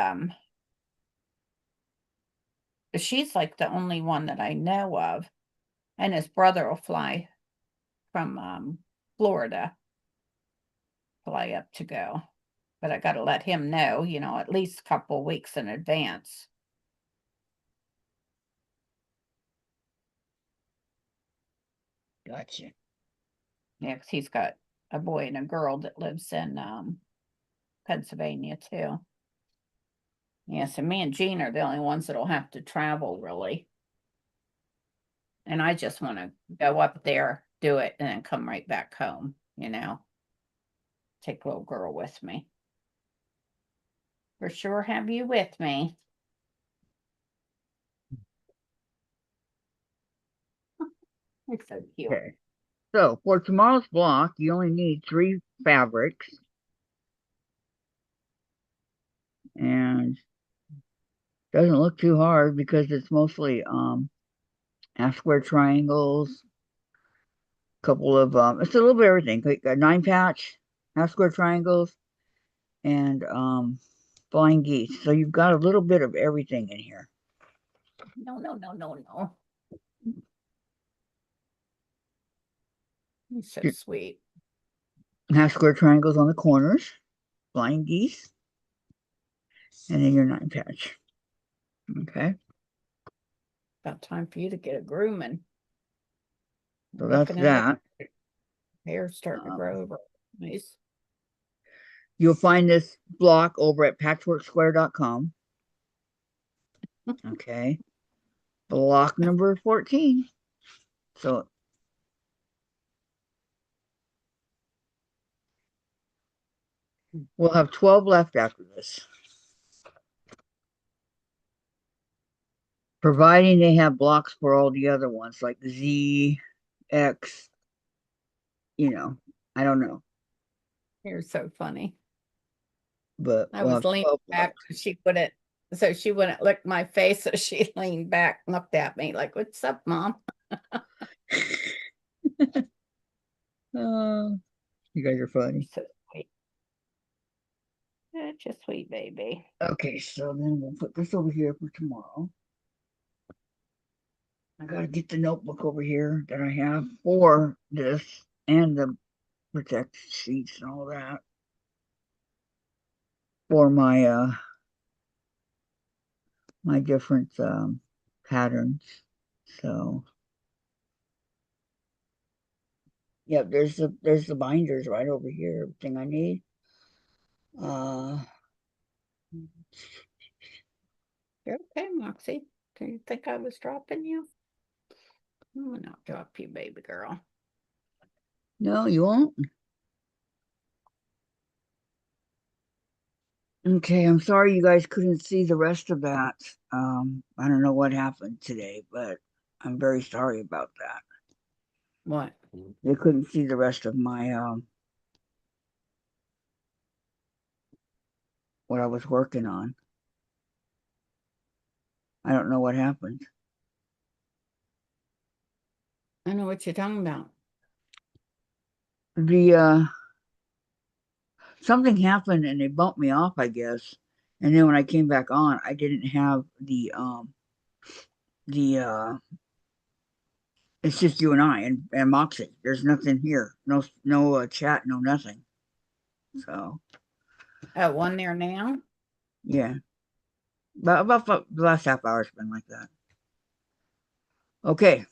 she's like the only one that I know of. And his brother will fly from Florida, fly up to go. But I gotta let him know, at least a couple weeks in advance. Gotcha. Yeah, 'cause he's got a boy and a girl that lives in Pennsylvania too. Yeah, so me and Jean are the only ones that'll have to travel really. And I just want to go up there, do it, and then come right back home, Take little girl with me. For sure have you with me. It's so cute. Okay. So for tomorrow's block, you only need 3 fabrics. And doesn't look too hard because it's mostly half square triangles, couple of it's a little bit of everything. Like a 9 patch, half square triangles, and flying geese. So you've got a little bit of everything in here. No. He's so sweet. Half square triangles on the corners, flying geese, and then your 9 patch. Okay. About time for you to get a grooming. So that's that. Hair's starting to grow over. Nice. You'll find this block over at patchworksquare.com. Okay. Block number 14. So we'll have 12 left after this. Providing they have blocks for all the other ones, like Z, X, I don't know. You're so funny. But I was leaning back so she wouldn't lick my face, so she leaned back and looked at me like, "What's up, Mom?" You guys are funny. So sweet. Such a sweet baby. Okay, so then we'll put this over here for tomorrow. I gotta get the notebook over here that I have for this and the protect sheets and all that for my my different patterns. So yeah, there's the binders right over here, everything I need. You're okay, Moxie. Do you think I was dropping you? I will not drop you, baby girl. No, you won't. Okay, I'm sorry you guys couldn't see the rest of that. I don't know what happened today, but I'm very sorry about that. What? They couldn't see the rest of my what I was working on. I don't know what happened. I know what you're talking about. The something happened and they bumped me off, I guess. And then when I came back on, I didn't have the it's just you and I and Moxie. There's nothing here. No chat, no nothing. So Oh, one there now? yeah. About the last half hour's been like that. Okay.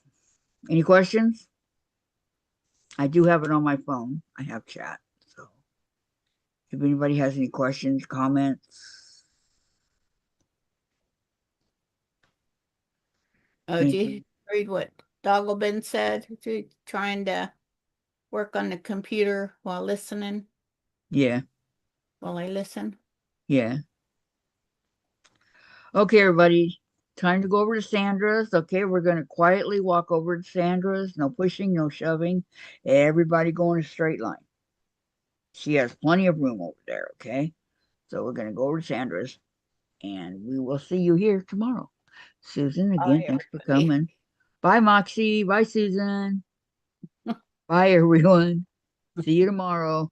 Any questions? I do have it on my phone. I have chat. So if anybody has any questions, comments. Oh, do you read what Dogglebin said? Trying to work on the computer while listening? Yeah. While I listen? Yeah. Okay, everybody. Time to go over to Sandra's. Okay, we're going to quietly walk over to Sandra's. No pushing, no shoving. Everybody go in a straight line. She has plenty of room over there, okay? So we're going to go over to Sandra's, and we will see you here tomorrow. Susan, again, thanks for coming. Bye, Moxie. Bye, Susan. Bye, everyone. See you tomorrow.